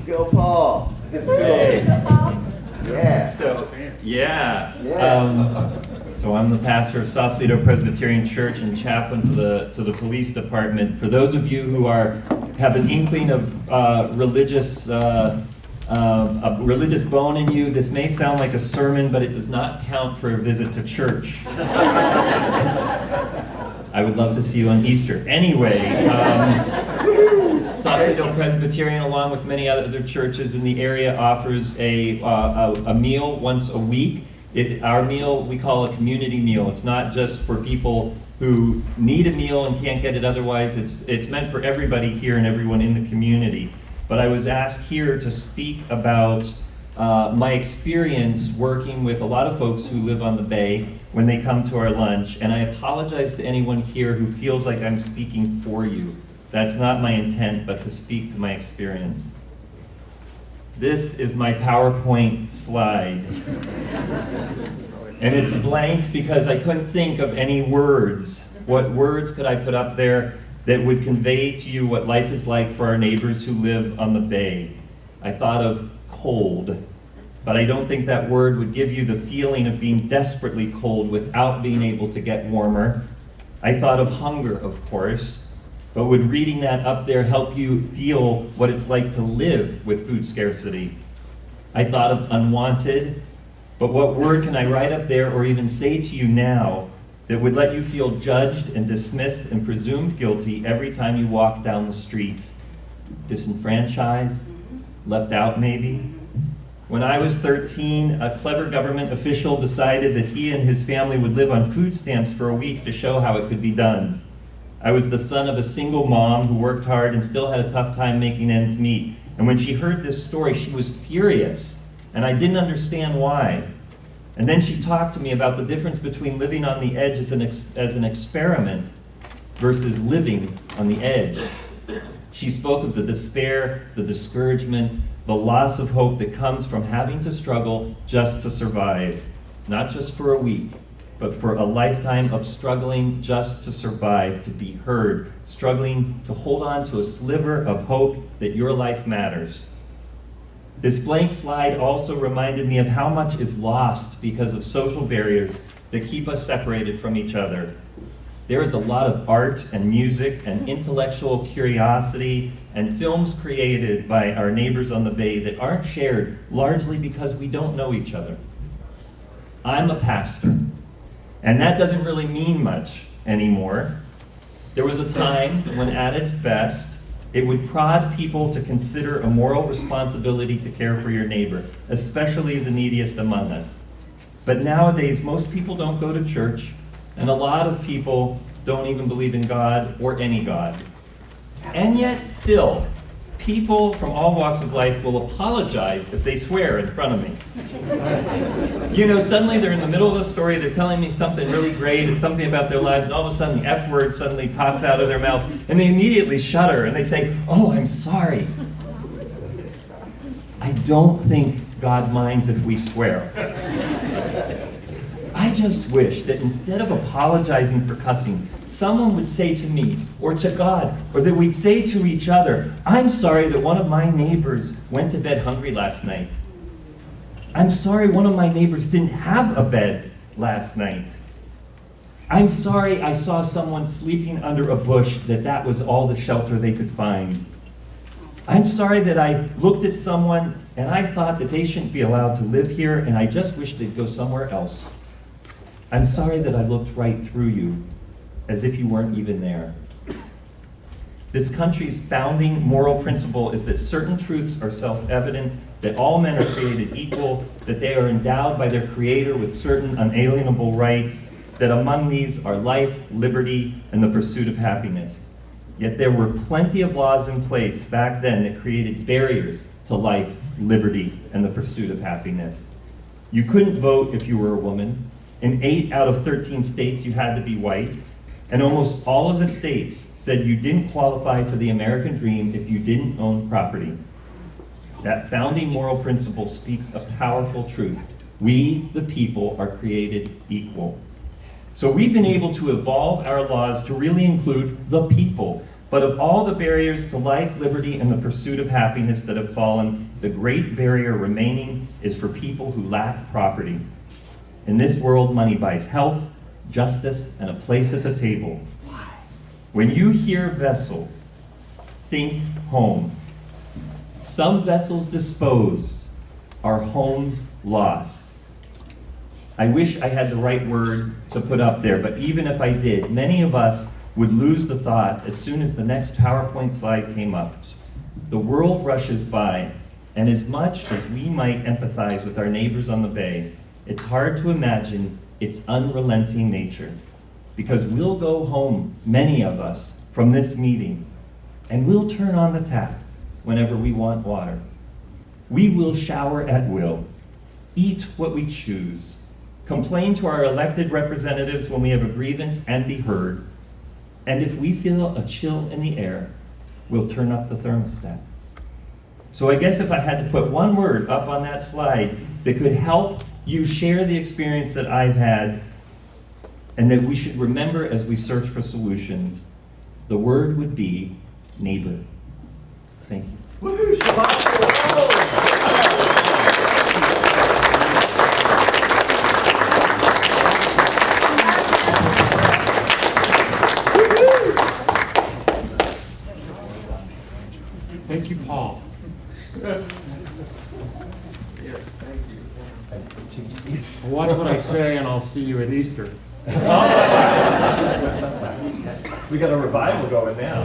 Go Paul. Hey. Yeah. So I'm the pastor of Sausalito Presbyterian Church and chaplain to the police department. For those of you who have an inkling of a religious bone in you, this may sound like a sermon, but it does not count for a visit to church. I would love to see you on Easter. Anyway, Sausalito Presbyterian, along with many other churches in the area, offers a meal once a week. Our meal we call a community meal. It's not just for people who need a meal and can't get it otherwise. It's meant for everybody here and everyone in the community. But I was asked here to speak about my experience working with a lot of folks who live on the Bay when they come to our lunch. And I apologize to anyone here who feels like I'm speaking for you. That's not my intent, but to speak to my experience. This is my PowerPoint slide. And it's blank because I couldn't think of any words. What words could I put up there that would convey to you what life is like for our neighbors who live on the Bay? I thought of cold, but I don't think that word would give you the feeling of being desperately cold without being able to get warmer. I thought of hunger, of course. But would reading that up there help you feel what it's like to live with food scarcity? I thought of unwanted, but what word can I write up there or even say to you now that would let you feel judged and dismissed and presumed guilty every time you walk down the street? Disenfranchised? Left out maybe? When I was 13, a clever government official decided that he and his family would live on food stamps for a week to show how it could be done. I was the son of a single mom who worked hard and still had a tough time making ends meet. And when she heard this story, she was furious, and I didn't understand why. And then she talked to me about the difference between living on the edge as an experiment versus living on the edge. She spoke of the despair, the discouragement, the loss of hope that comes from having to struggle just to survive, not just for a week, but for a lifetime of struggling just to survive, to be heard, struggling to hold on to a sliver of hope that your life matters. This blank slide also reminded me of how much is lost because of social barriers that keep us separated from each other. There is a lot of art and music and intellectual curiosity and films created by our neighbors on the Bay that aren't shared largely because we don't know each other. I'm a pastor. And that doesn't really mean much anymore. There was a time when at its best, it would prod people to consider a moral responsibility to care for your neighbor, especially the neediest among us. But nowadays, most people don't go to church, and a lot of people don't even believe in God or any God. And yet still, People from all walks of life will apologize if they swear in front of me. You know, suddenly they're in the middle of a story, they're telling me something really great, it's something about their lives, and all of a sudden the F word suddenly pops out of their mouth, and they immediately shudder, and they say, "Oh, I'm sorry." I don't think God minds if we swear. I just wish that instead of apologizing for cussing, someone would say to me, or to God, or that we'd say to each other, "I'm sorry that one of my neighbors went to bed hungry last night. I'm sorry one of my neighbors didn't have a bed last night. I'm sorry I saw someone sleeping under a bush, that was all the shelter they could find. I'm sorry that I looked at someone and I thought that they shouldn't be allowed to live here, and I just wish they'd go somewhere else. I'm sorry that I looked right through you, as if you weren't even there." This country's founding moral principle is that certain truths are self-evident, that all men are created equal, that they are endowed by their Creator with certain unalienable rights, that among these are life, liberty, and the pursuit of happiness. Yet there were plenty of laws in place back then that created barriers to life, liberty, and the pursuit of happiness. You couldn't vote if you were a woman. In 8 out of 13 states, you had to be white. And almost all of the states said you didn't qualify for the American dream if you didn't own property. That founding moral principle speaks a powerful truth. We, the people, are created equal. So we've been able to evolve our laws to really include the people. But of all the barriers to life, liberty, and the pursuit of happiness that have fallen, the great barrier remaining is for people who lack property. In this world, money buys health, justice, and a place at the table. When you hear vessel, think home. Some vessels disposed, our homes lost. I wish I had the right word to put up there, but even if I did, many of us would lose the thought as soon as the next PowerPoint slide came up. The world rushes by, and as much as we might empathize with our neighbors on the bay, it's hard to imagine its unrelenting nature. Because we'll go home, many of us, from this meeting, and we'll turn on the tap whenever we want water. We will shower at will, eat what we choose, complain to our elected representatives when we have a grievance and be heard. And if we feel a chill in the air, we'll turn up the thermostat. So I guess if I had to put one word up on that slide that could help you share the experience that I've had and that we should remember as we search for solutions, the word would be neighbor. Thank you. Thank you, Paul. Watch what I say and I'll see you at Easter. We got a revival going now.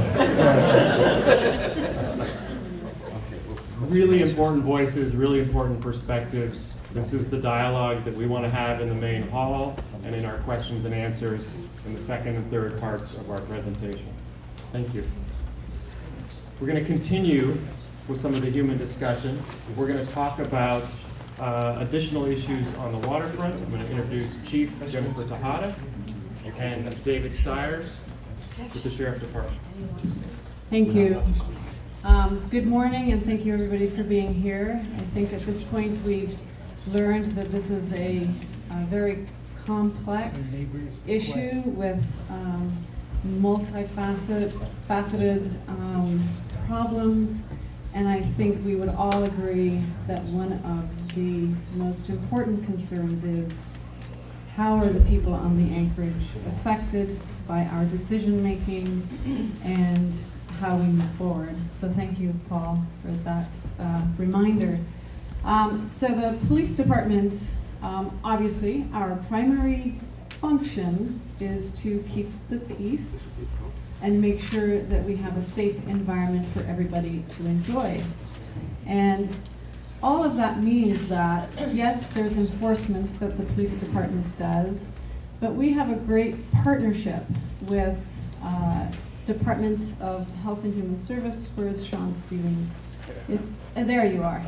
Really important voices, really important perspectives. This is the dialogue that we want to have in the main hall and in our questions and answers in the second and third parts of our presentation. Thank you. We're going to continue with some of the human discussion. We're going to talk about additional issues on the waterfront. I'm going to introduce Chief Jennifer Tejada and David Stiers with the Sheriff Department. Thank you. Good morning, and thank you everybody for being here. I think at this point we've learned that this is a very complex issue with multifaceted problems, and I think we would all agree that one of the most important concerns is how are the people on the Anchorage affected by our decision making and how we move forward. So thank you, Paul, for that reminder. So the police department, obviously, our primary function is to keep the peace and make sure that we have a safe environment for everybody to enjoy. And all of that means that, yes, there's enforcement that the police department does, but we have a great partnership with Department of Health and Human Service. Where's Sean Stevens? And there you are.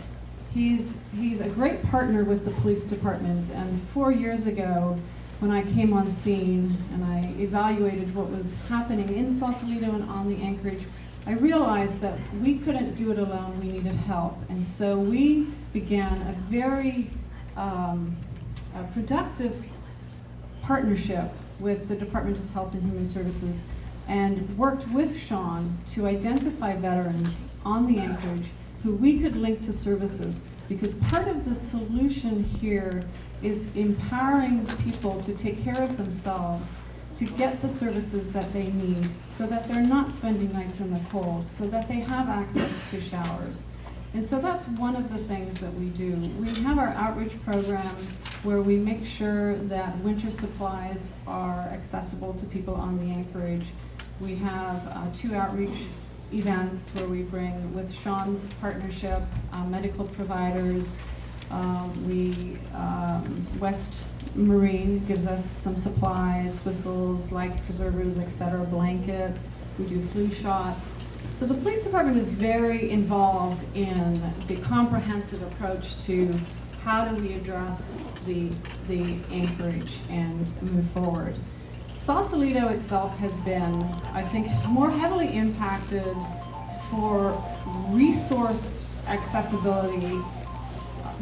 He's a great partner with the police department, and 4 years ago, when I came on scene and I evaluated what was happening in Sausalito and on the Anchorage, I realized that we couldn't do it alone, we needed help. And so we began a very productive partnership with the Department of Health and Human Services and worked with Sean to identify veterans on the Anchorage who we could link to services, because part of the solution here is empowering people to take care of themselves, to get the services that they need, so that they're not spending nights in the cold, so that they have access to showers. And so that's one of the things that we do. We have our outreach program where we make sure that winter supplies are accessible to people on the Anchorage. We have 2 outreach events where we bring, with Sean's partnership, medical providers. West Marin gives us some supplies, whistles, life preservers, etc., blankets. We do flu shots. So the police department is very involved in the comprehensive approach to how do we address the Anchorage and move forward. Sausalito itself has been, I think, more heavily impacted for resource accessibility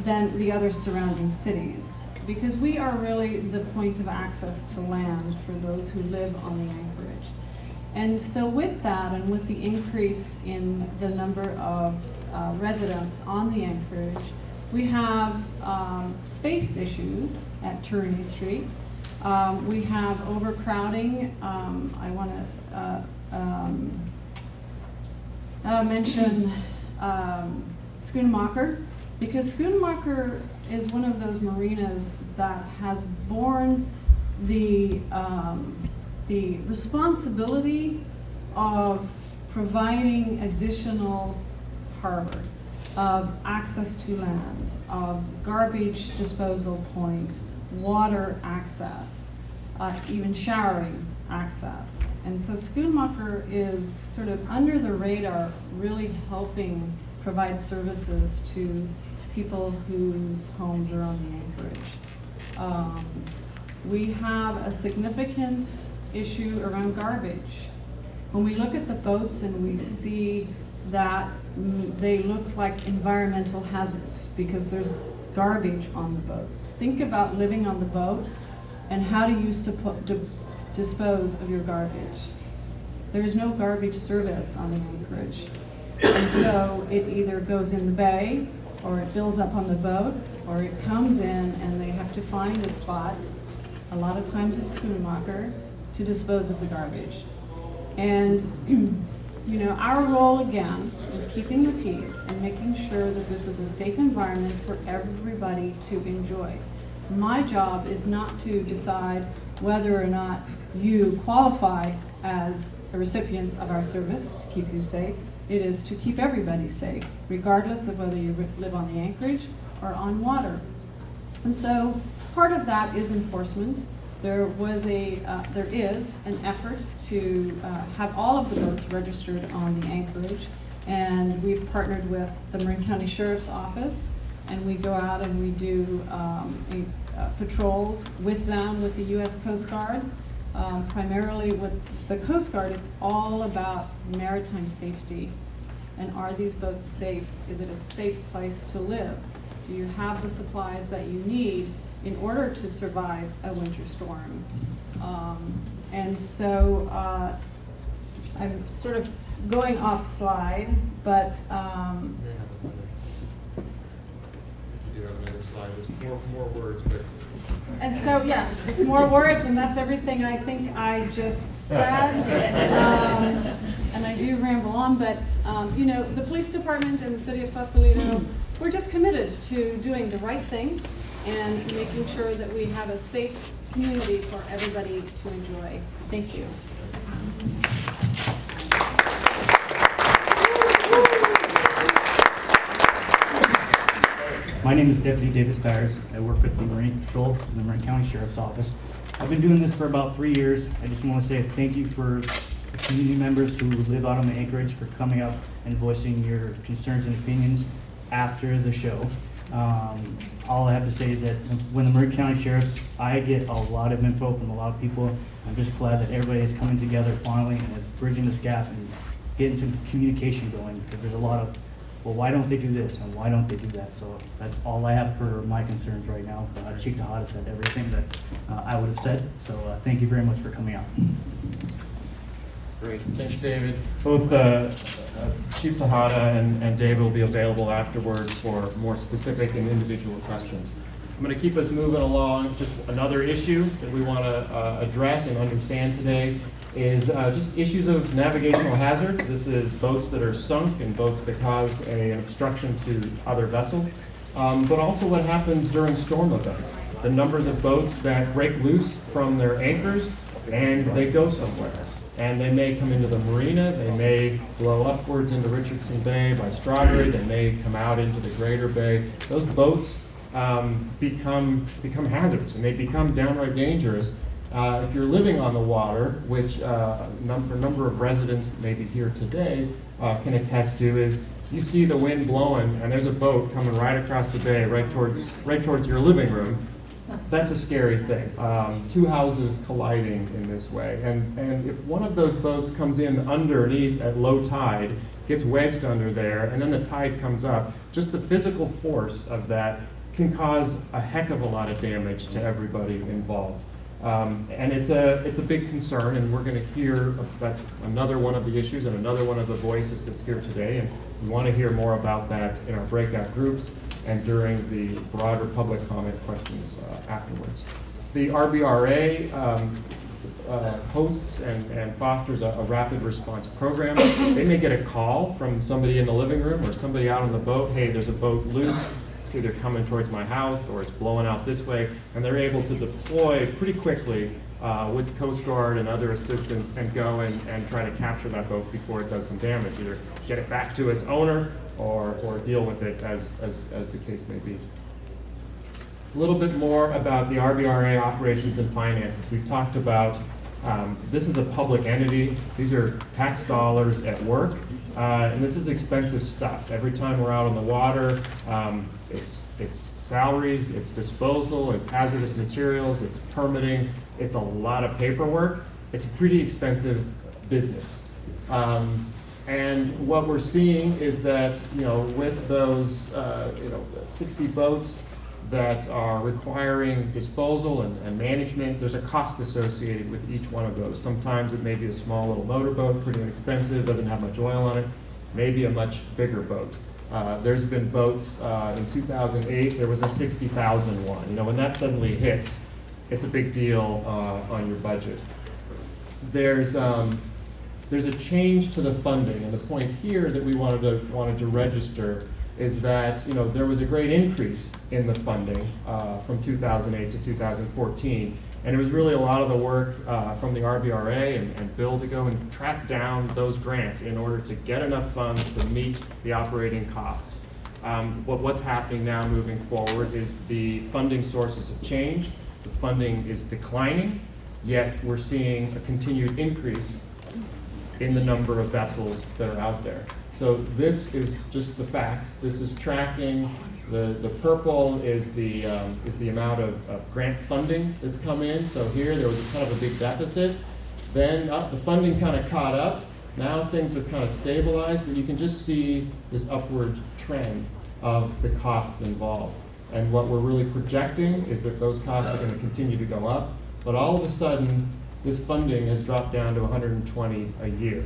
than the other surrounding cities, because we are really the point of access to land for those who live on the Anchorage. And so with that, and with the increase in the number of residents on the Anchorage, we have space issues at Turini Street. We have overcrowding. I want to mention Schoonmaker, because Schoonmaker is one of those marinas that has borne the responsibility of providing additional harbor, of access to land, of garbage disposal point, water access, even showering access. And so Schoonmaker is sort of under the radar, really helping provide services to people whose homes are on the Anchorage. We have a significant issue around garbage. When we look at the boats and we see that they look like environmental hazards because there's garbage on the boats. Think about living on the boat and how do you dispose of your garbage? There is no garbage service on the Anchorage. And so it either goes in the bay, or it builds up on the boat, or it comes in and they have to find a spot, a lot of times it's Schoonmaker, to dispose of the garbage. And you know, our role again is keeping the peace and making sure that this is a safe environment for everybody to enjoy. My job is not to decide whether or not you qualify as a recipient of our service to keep you safe. It is to keep everybody safe, regardless of whether you live on the Anchorage or on water. And so part of that is enforcement. There is an effort to have all of the boats registered on the Anchorage, and we've partnered with the Marin County Sheriff's Office, and we go out and we do patrols with them, with the U.S. Coast Guard. Primarily with the Coast Guard, it's all about maritime safety. And are these boats safe? Is it a safe place to live? Do you have the supplies that you need in order to survive a winter storm? And so I'm sort of going off slide, but More words, but and so, yes, just more words, and that's everything I think I just said. And I do ramble on, but you know, the police department and the city of Sausalito, we're just committed to doing the right thing and making sure that we have a safe community for everybody to enjoy. Thank you. My name is Deputy David Stiers. I work with the Marine Patrol in the Marin County Sheriff's Office. I've been doing this for about 3 years. I just want to say thank you for community members who live out on the Anchorage for coming up and voicing your concerns and opinions after the show. All I have to say is that when the Marin County Sheriff's, I get a lot of info from a lot of people. I'm just glad that everybody is coming together finally and is bridging this gap and getting some communication going, because there's a lot of, well, why don't they do this and why don't they do that? So that's all I have for my concerns right now. Chief Tejada said everything that I would have said, so thank you very much for coming out. Great, thanks, David. Both Chief Tejada and David will be available afterwards for more specific and individual questions. I'm going to keep us moving along. Just another issue that we want to address and understand today is just issues of navigational hazards. This is boats that are sunk and boats that cause an obstruction to other vessels, but also what happens during storm events. The numbers of boats that break loose from their anchors and they go somewhere. And they may come into the marina, they may blow upwards into Richardson Bay by Strawberry, they may come out into the Greater Bay. Those boats become hazards, and they become downright dangerous. If you're living on the water, which a number of residents maybe here today can attest to, is you see the wind blowing and there's a boat coming right across the bay, right towards your living room. That's a scary thing. Two houses colliding in this way. And if one of those boats comes in underneath at low tide, gets wedged under there, and then the tide comes up, just the physical force of that can cause a heck of a lot of damage to everybody involved. And it's a big concern, and we're going to hear that's another one of the issues and another one of the voices that's here today. And we want to hear more about that in our breakout groups and during the broader public comment questions afterwards. The RVRA hosts and fosters a rapid response program. They may get a call from somebody in the living room or somebody out on the boat, hey, there's a boat loose, it's either coming towards my house or it's blowing out this way, and they're able to deploy pretty quickly with Coast Guard and other assistance and go and try to capture that boat before it does some damage, either get it back to its owner or deal with it as the case may be. A little bit more about the RVRA operations and finances. We've talked about this is a public entity. These are tax dollars at work, and this is expensive stuff. Every time we're out on the water, it's salaries, it's disposal, it's hazardous materials, it's permitting, it's a lot of paperwork. It's a pretty expensive business. And what we're seeing is that, with those, 60 boats that are requiring disposal and management, there's a cost associated with each one of those. Sometimes it may be a small little motorboat, pretty inexpensive, doesn't have much oil on it, maybe a much bigger boat. There's been boats, in 2008, there was a 60,000 one. When that suddenly hits, it's a big deal on your budget. There's a change to the funding, and the point here that we wanted to register is that there was a great increase in the funding from 2008 to 2014, and it was really a lot of the work from the RVRA and Bill to go and track down those grants in order to get enough funds to meet the operating costs. What's happening now moving forward is the funding sources have changed, the funding is declining, yet we're seeing a continued increase in the number of vessels that are out there. So this is just the facts. This is tracking. The purple is the amount of grant funding that's come in. So here there was kind of a big deficit. Then the funding kind of caught up. Now things are kind of stabilized, but you can just see this upward trend of the costs involved. And what we're really projecting is that those costs are going to continue to go up. But all of a sudden, this funding has dropped down to 120 a year.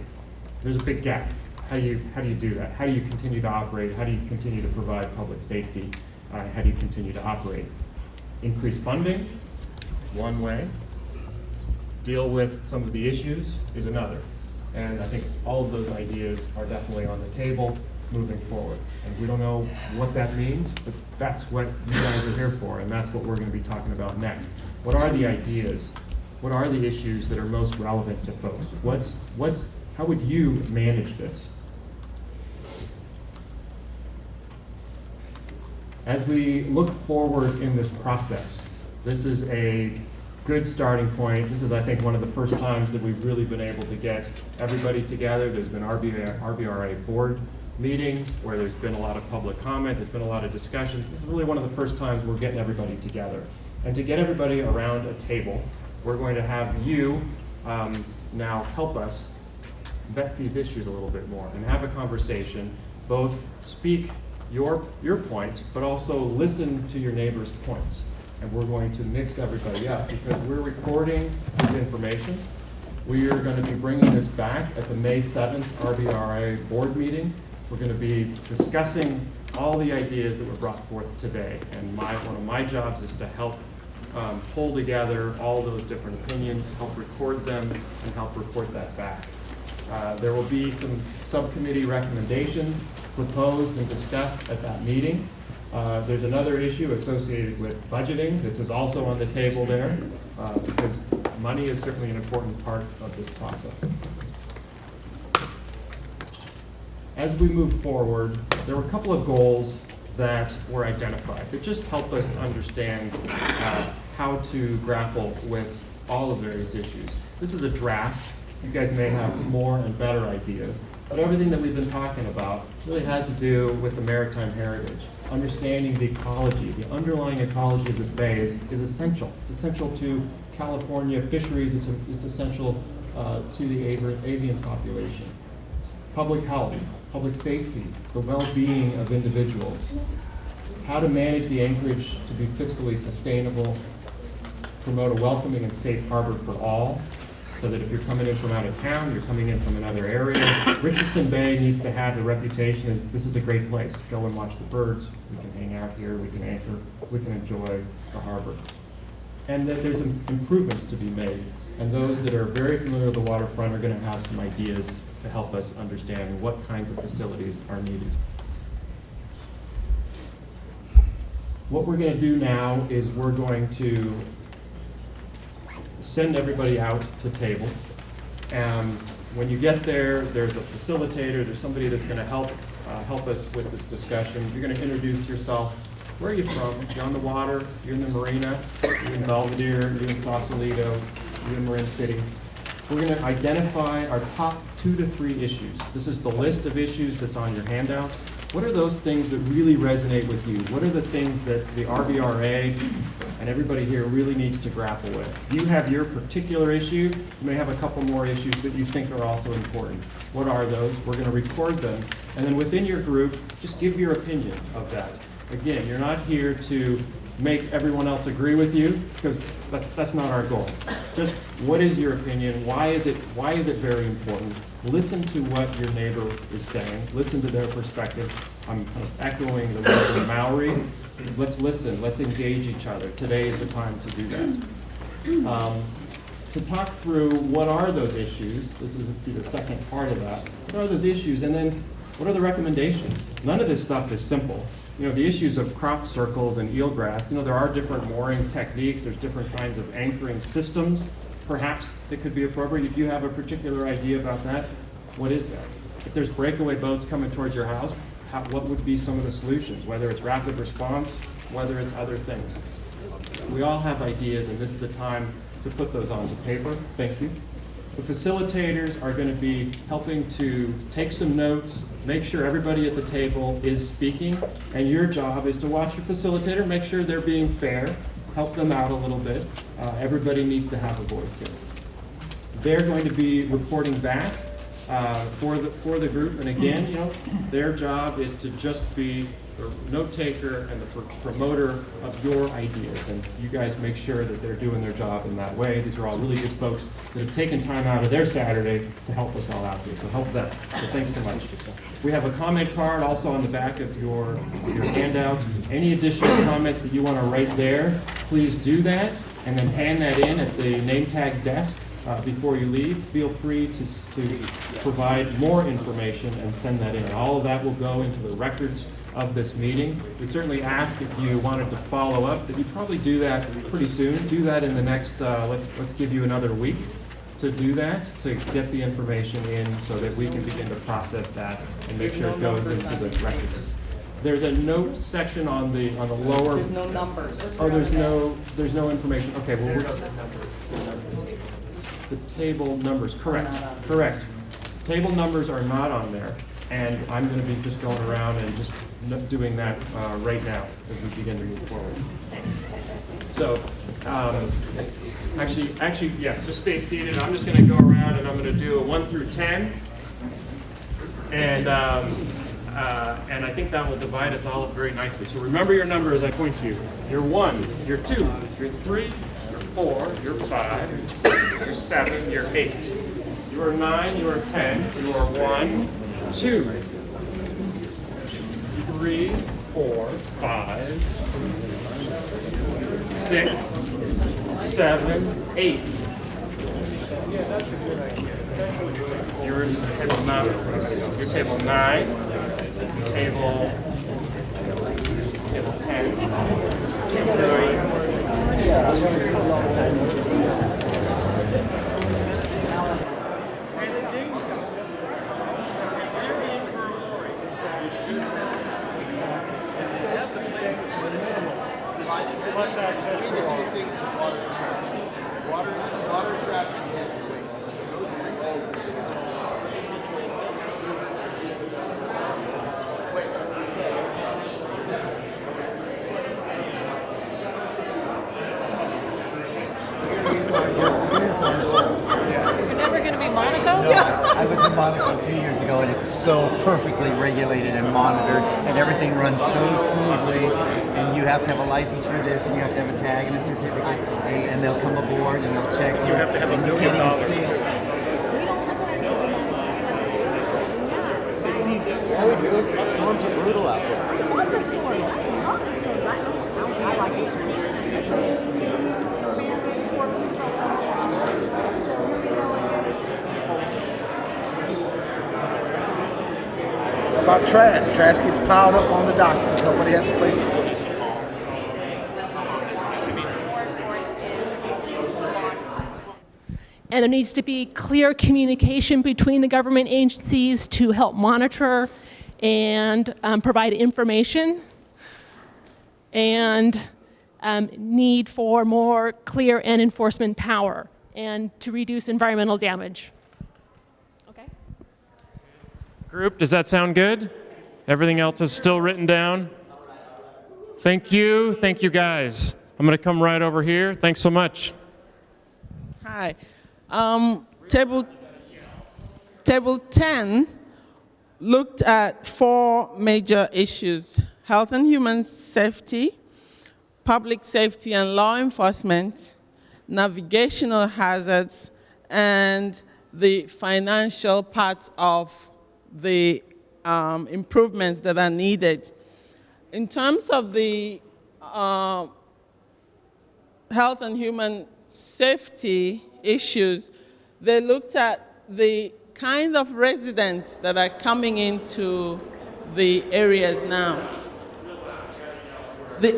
There's a big gap. How do you do that? How do you continue to operate? How do you continue to provide public safety? How do you continue to operate? Increase funding, one way. Deal with some of the issues is another. And I think all of those ideas are definitely on the table moving forward. And we don't know what that means, but that's what you guys are here for, and that's what we're going to be talking about next. What are the ideas? What are the issues that are most relevant to folks? How would you manage this? As we look forward in this process, this is a good starting point. This is, I think, one of the first times that we've really been able to get everybody together. There's been RVRA board meetings where there's been a lot of public comment, there's been a lot of discussions. This is really one of the first times we're getting everybody together. And to get everybody around a table, we're going to have you now help us vet these issues a little bit more and have a conversation, both speak your point, but also listen to your neighbor's points. And we're going to mix everybody up because we're recording this information. We are going to be bringing this back at the May 7th RVRA board meeting. We're going to be discussing all the ideas that were brought forth today. And one of my jobs is to help pull together all those different opinions, help record them, and help report that back. There will be some subcommittee recommendations proposed and discussed at that meeting. There's another issue associated with budgeting. This is also on the table there because money is certainly an important part of this process. As we move forward, there were a couple of goals that were identified that just help us understand how to grapple with all of the various issues. This is a draft. You guys may have more and better ideas, but everything that we've been talking about really has to do with the maritime heritage. Understanding the ecology, the underlying ecology of this bay is essential. It's essential to California fisheries. It's essential to the avian population. Public health, public safety, the well-being of individuals. How to manage the anchorage to be fiscally sustainable, promote a welcoming and safe harbor for all, so that if you're coming in from out of town, you're coming in from another area. Richardson Bay needs to have the reputation as this is a great place. Go and watch the birds. We can hang out here. We can anchor. We can enjoy the harbor. And that there's some improvements to be made. And those that are very familiar with the waterfront are going to have some ideas to help us understand what kinds of facilities are needed. What we're going to do now is we're going to send everybody out to tables. And when you get there, there's a facilitator, there's somebody that's going to help us with this discussion. You're going to introduce yourself. Where are you from? You're on the water, you're in the marina, you're in Belvedere, you're in Sausalito, you're in Marin City. We're going to identify our top 2 to 3 issues. This is the list of issues that's on your handout. What are those things that really resonate with you? What are the things that the RVRA and everybody here really needs to grapple with? You have your particular issue. You may have a couple more issues that you think are also important. What are those? We're going to record them. And then within your group, just give your opinion of that. Again, you're not here to make everyone else agree with you, because that's not our goal. Just what is your opinion? Why is it very important? Listen to what your neighbor is saying. Listen to their perspective. I'm kind of echoing the word of Maori. Let's listen. Let's engage each other. Today is the time to do that. To talk through what are those issues. This is the second part of that. What are those issues? And then what are the recommendations? None of this stuff is simple. You know, the issues of crop circles and eelgrass, you know, there are different mooring techniques. There's different kinds of anchoring systems. Perhaps it could be appropriate. If you have a particular idea about that, what is that? If there's breakaway boats coming towards your house, what would be some of the solutions? Whether it's rapid response, whether it's other things. We all have ideas, and this is the time to put those onto paper. Thank you. The facilitators are going to be helping to take some notes, make sure everybody at the table is speaking, and your job is to watch your facilitator, make sure they're being fair, help them out a little bit. Everybody needs to have a voice here. They're going to be reporting back for the group, and again, you know, their job is to just be the note taker and the promoter of your ideas, and you guys make sure that they're doing their job in that way. These are all really good folks that have taken time out of their Saturday to help us all out here, so help them. So thanks so much. We have a comment card also on the back of your handout. Any additional comments that you want to write there, please do that, and then hand that in at the name tag desk before you leave. Feel free to provide more information and send that in. All of that will go into the records of this meeting. We'd certainly ask if you wanted to follow up that you probably do that pretty soon. Do that in the next, let's give you another week to do that, to get the information in so that we can begin to process that and make sure it goes into the records. there's a note section on the lower. There's no numbers. Oh, there's no information. Okay, well, the table numbers, correct, correct. Table numbers are not on there, and I'm going to be just going around and just doing that right now as we begin to move forward. So, actually, yes, just stay seated. I'm just going to go around and I'm going to do a 1 through 10, and I think that will divide us all up very nicely. So remember your number as I point to you. You're 1, you're 2, you're 3, you're 4, you're 5, you're 6, you're 7, you're 8. You are 9, you are 10, you are 1, 2, 3, 4, 5, 6, 7, 8. You're in table 9. You're table 9, table 10, table Water, trash, and waste. Those three things. You're never going to be Monaco? I was in Monaco a few years ago, and it's so perfectly regulated and monitored, and everything runs so smoothly. And you have to have a license for this, and you have to have a tag and a certificate, and they'll come aboard and they'll check you. You have to have and you $1 can't million. even see it. Storms are brutal out there. About trash. Trash gets piled up on the docks because nobody has a place to put it. And there needs to be clear communication between the government agencies to help monitor and provide information, and need for more clear and enforcement power and to reduce environmental damage. Okay. Group, does that sound good? Everything else is still written down? Thank you guys. I'm going to come right over here. Thanks so much. Hi. Table 10 looked at 4 major issues: health and human safety, public safety and law enforcement, navigational hazards, and the financial part of the improvements that are needed. In terms of the health and human safety issues, they looked at the kind of residents that are coming into the areas now. The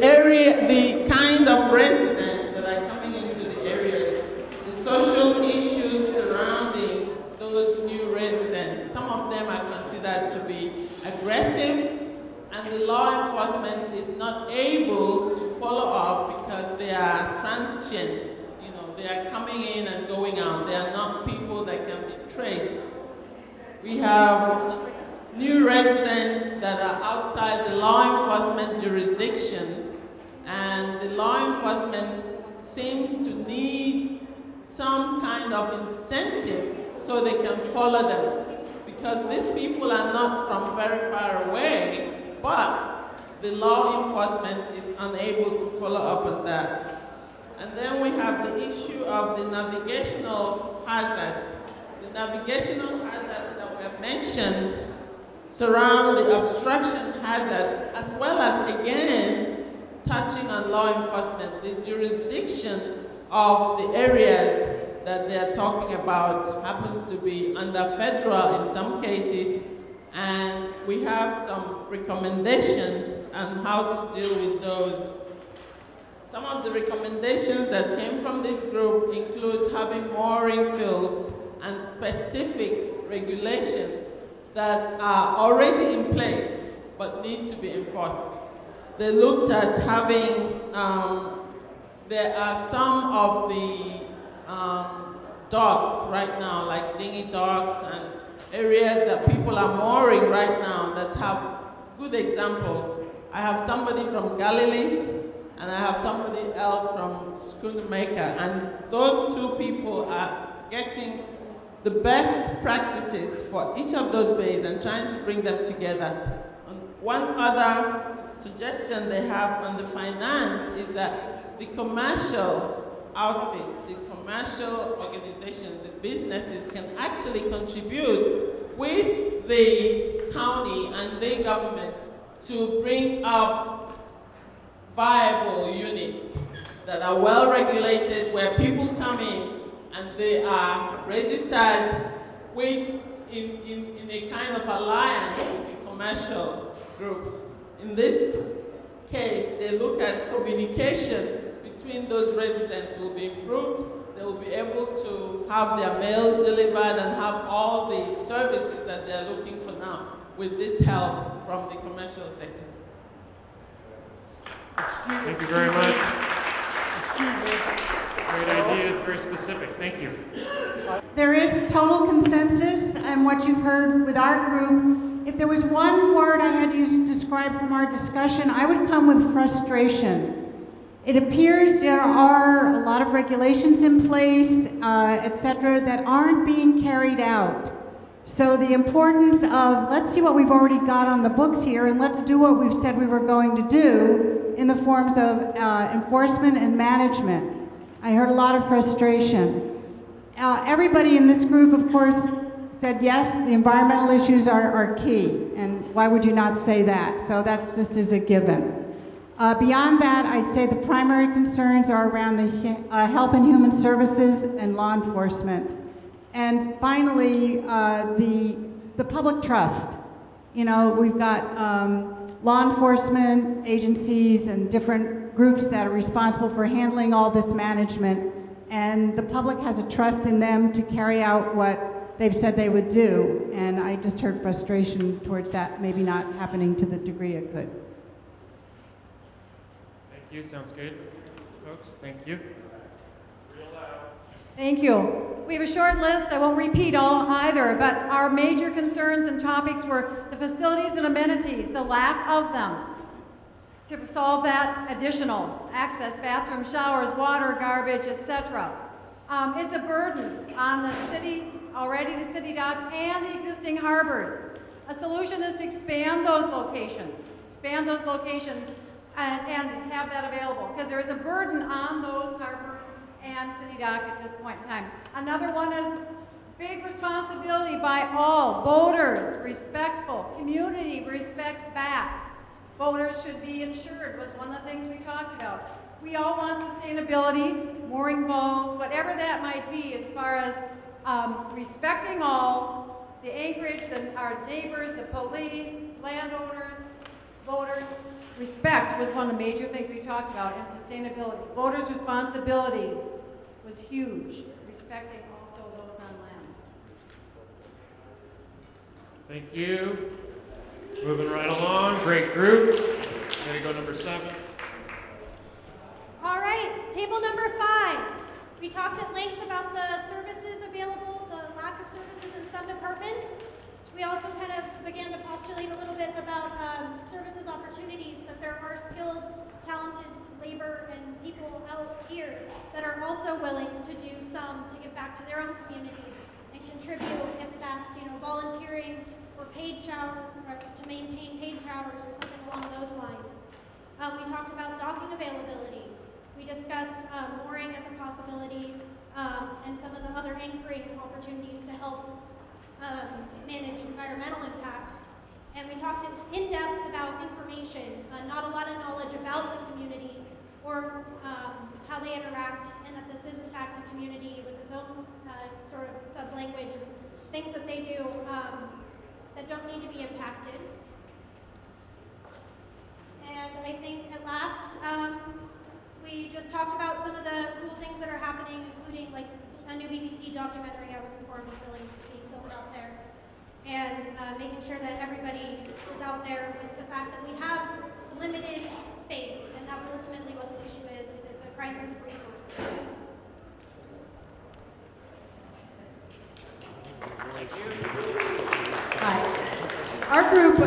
kind of residents that are coming into the areas, the social issues surrounding those new residents. Some of them are considered to be aggressive, and the law enforcement is not able to follow up because they are transient. They are coming in and going out. They are not people that can be traced. We have new residents that are outside the law enforcement jurisdiction, and the law enforcement seems to need some kind of incentive so they can follow them. Because these people are not from very far away, but the law enforcement is unable to follow up on that. And then we have the issue of the navigational hazards. The navigational hazards that were mentioned surround the obstruction hazards, as well as, again, touching on law enforcement. The jurisdiction of the areas that they are talking about happens to be under federal in some cases, and we have some recommendations on how to deal with those. Some of the recommendations that came from this group include having mooring fields and specific regulations that are already in place but need to be enforced. They looked at having, there are some of the docks right now, like dinghy docks and areas that people are mooring right now that have good examples. I have somebody from Galilee and I have somebody else from Schoonamaker, and those two people are getting the best practices for each of those bays and trying to bring them together. And one other suggestion they have on the finance is that the commercial outfits, the commercial organizations, the businesses can actually contribute with the county and the government to bring up viable units that are well regulated, where people come in and they are registered with, in a kind of alliance with the commercial groups. In this case, they look at communication between those residents will be improved. They will be able to have their mails delivered and have all the services that they are looking for now with this help from the commercial sector. Thank you very much. Great ideas, very specific. Thank you. There is total consensus on what you've heard with our group. If there was one word I had to use to describe from our discussion, I would come with frustration. It appears there are a lot of regulations in place, et cetera, that aren't being carried out. So the importance of, let's see what we've already got on the books here, and let's do what we've said we were going to do in the forms of enforcement and management. I heard a lot of frustration. Everybody in this group, of course, said yes, the environmental issues are key, and why would you not say that? So that just is a given. Beyond that, I'd say the primary concerns are around the health and human services and law enforcement. And finally, the public trust. You know, we've got law enforcement agencies and different groups that are responsible for handling all this management, and the public has a trust in them to carry out what they've said they would do. And I just heard frustration towards that maybe not happening to the degree it could. Thank you. Sounds good, folks. Thank you. Thank you. We have a short list. I won't repeat all either, but our major concerns and topics were the facilities and amenities, the lack of them. To solve that, additional access, bathrooms, showers, water, garbage, etc. It's a burden on the city, already the city dock, and the existing harbors. A solution is to expand those locations, and have that available, because there is a burden on those harbors and city dock at this point in time. Another one is big responsibility by all, boaters, respectful, community, respect back. Boaters should be insured was one of the things we talked about. We all want sustainability, mooring balls, whatever that might be, as far as respecting all, the Anchorage, our neighbors, the police, landowners, voters. Respect was one of the major things we talked about, and sustainability. Voters' responsibilities was huge, respecting also those on land. Thank you. Moving right along. Great group. Ready to go number 7. All right, table number 5. We talked at length about the services available, the lack of services in some departments. We also kind of began to postulate a little bit about services opportunities, that there are skilled, talented labor and people out here that are also willing to do some to give back to their own community and contribute, if that's, you know, volunteering or paid shower, or to maintain paid showers or something along those lines. We talked about docking availability. We discussed mooring as a possibility, and some of the other anchoring opportunities to help manage environmental impacts. And we talked in depth about information, not a lot of knowledge about the community or how they interact, and that this is in fact a community with its own sort of sub-language and things that they do that don't need to be impacted. And I think at last, we just talked about some of the cool things that are happening, including like a new BBC documentary I was informed is being filmed out there. and making sure that everybody is out there with the fact that we have limited space, and that's ultimately what the issue is it's a crisis of resources. Hi. Our group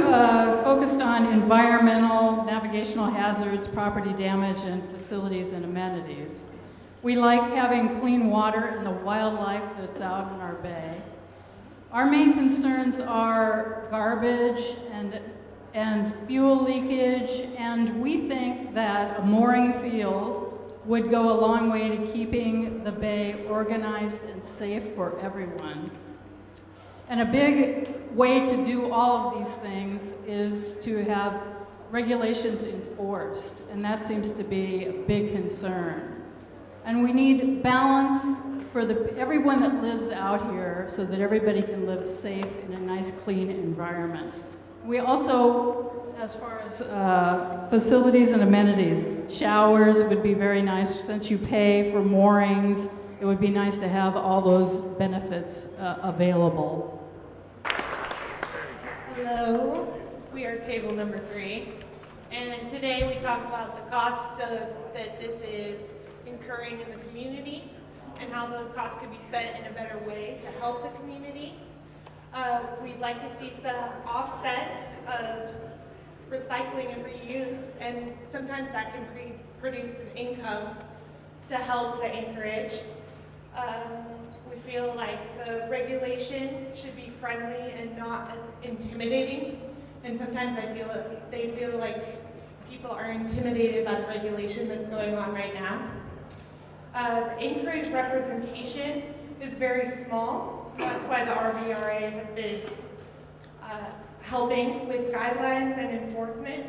focused on environmental, navigational hazards, property damage, and facilities and amenities. We like having clean water and the wildlife that's out in our bay. Our main concerns are garbage and fuel leakage, and we think that a mooring field would go a long way to keeping the bay organized and safe for everyone. And a big way to do all of these things is to have regulations enforced, and that seems to be a big concern. And we need balance for everyone that lives out here so that everybody can live safe in a nice, clean environment. We also, as far as facilities and amenities, showers would be very nice. Since you pay for moorings, it would be nice to have all those benefits available. Hello, we are table number 3, and today we talked about the costs that this is incurring in the community and how those costs could be spent in a better way to help the community. We'd like to see some offset of recycling and reuse, and sometimes that can produce an income to help the Anchorage. We feel like the regulation should be friendly and not intimidating, and sometimes I feel that they feel like people are intimidated by the regulation that's going on right now. The Anchorage representation is very small. That's why the RVRA has been helping with guidelines and enforcement.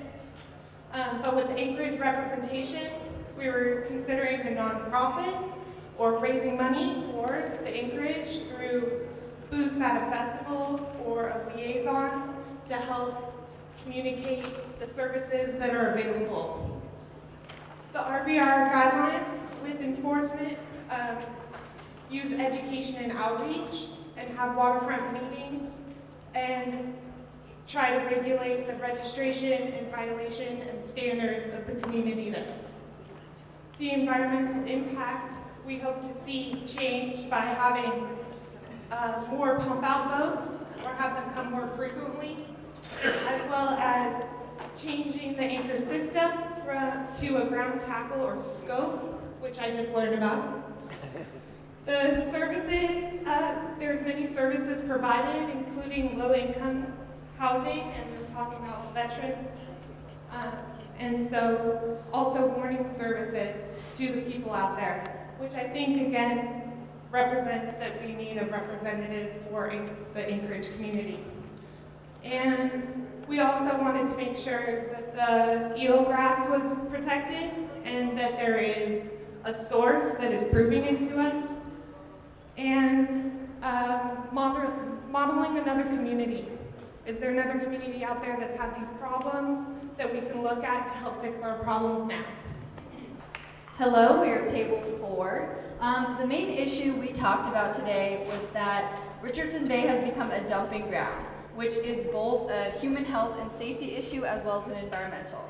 But with the Anchorage representation, we were considering a nonprofit or raising money for the Anchorage through booths at a festival or a liaison to help communicate the services that are available. The RVR guidelines with enforcement use education and outreach and have waterfront meetings and try to regulate the registration and violation and standards of the community there. The environmental impact we hope to see change by having more pump-out boats or have them come more frequently, as well as changing the anchor system to a ground tackle or scope, which I just learned about. The services, there's many services provided, including low-income housing, and we're talking about veterans, and so also warning services to the people out there, which I think, again, represents that we need a representative for the Anchorage community. And we also wanted to make sure that the eelgrass was protected and that there is a source that is proving it to us, and modeling another community. Is there another community out there that's had these problems that we can look at to help fix our problems now? Hello, we are table 4. The main issue we talked about today was that Richardson Bay has become a dumping ground, which is both a human health and safety issue as well as an environmental.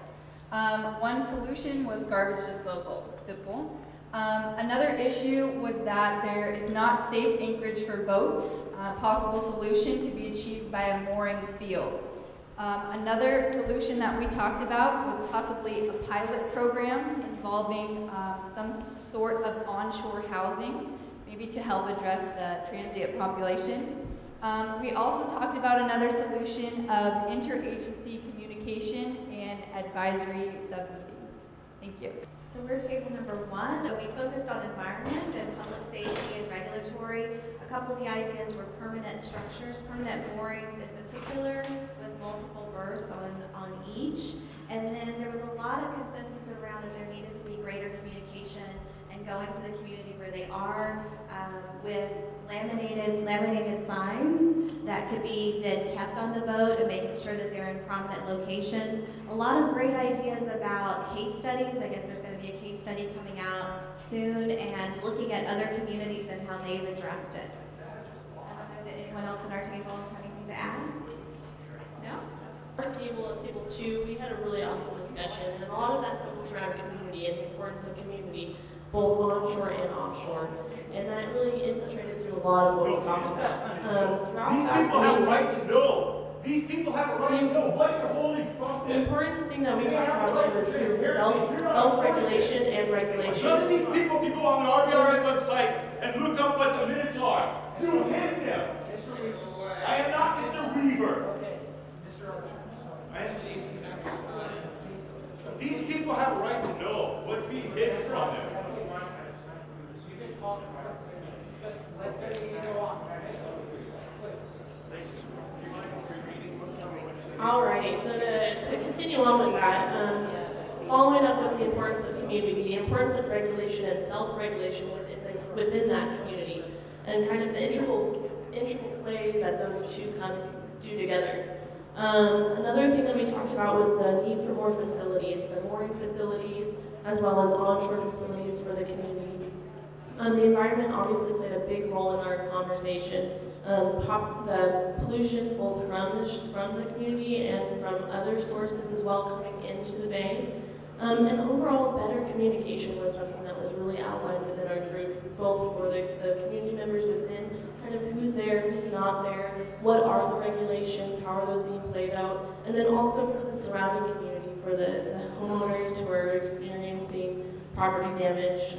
One solution was garbage disposal, simple. Another issue was that there is not safe anchorage for boats. A possible solution could be achieved by a mooring field. Another solution that we talked about was possibly a pilot program involving some sort of onshore housing, maybe to help address the transient population. We also talked about another solution of interagency communication and advisory sub-meetings. Thank you. So we're table number 1. We focused on environment and public safety and regulatory. A couple of the ideas were permanent structures, permanent moorings in particular, with multiple berths on each. And then there was a lot of consensus around that there needed to be greater communication and going to the community where they are with laminated signs that could be then kept on the boat and making sure that they're in prominent locations. A lot of great ideas about case studies. I guess there's going to be a case study coming out soon, and looking at other communities and how they've addressed it. I don't know, did anyone else in our table have any Anything to add? No? Our table at table 2, we had a really awesome discussion, and a lot of that focused around community and the importance of community, both onshore and offshore. And that really infiltrated through a lot of what we talked about. Throughout that, People have a right to know. These people have a right to know what you're holding from the them. important thing that we talked about too is through self-regulation and regulation. None of these people can go on the RVRA website and look up what the minutes are. You hit them. I am not Mr. Weaver. These people have a right to know what's being hidden from them. Alrighty, so to continue on with that, following up with the importance of community, the importance of regulation and self-regulation within that community, and kind of the integral play that those two do together. Another thing that we talked about was the need for more facilities, the mooring facilities, as well as onshore facilities for the community. The environment obviously played a big role in our conversation. The pollution both from the community and from other sources as well coming into the bay. And overall, better communication was something that was really outlined within our group, both for the community members within, kind of who's there, who's not there, what are the regulations, how are those being played out, and then also for the surrounding community, for the homeowners who are experiencing property damage.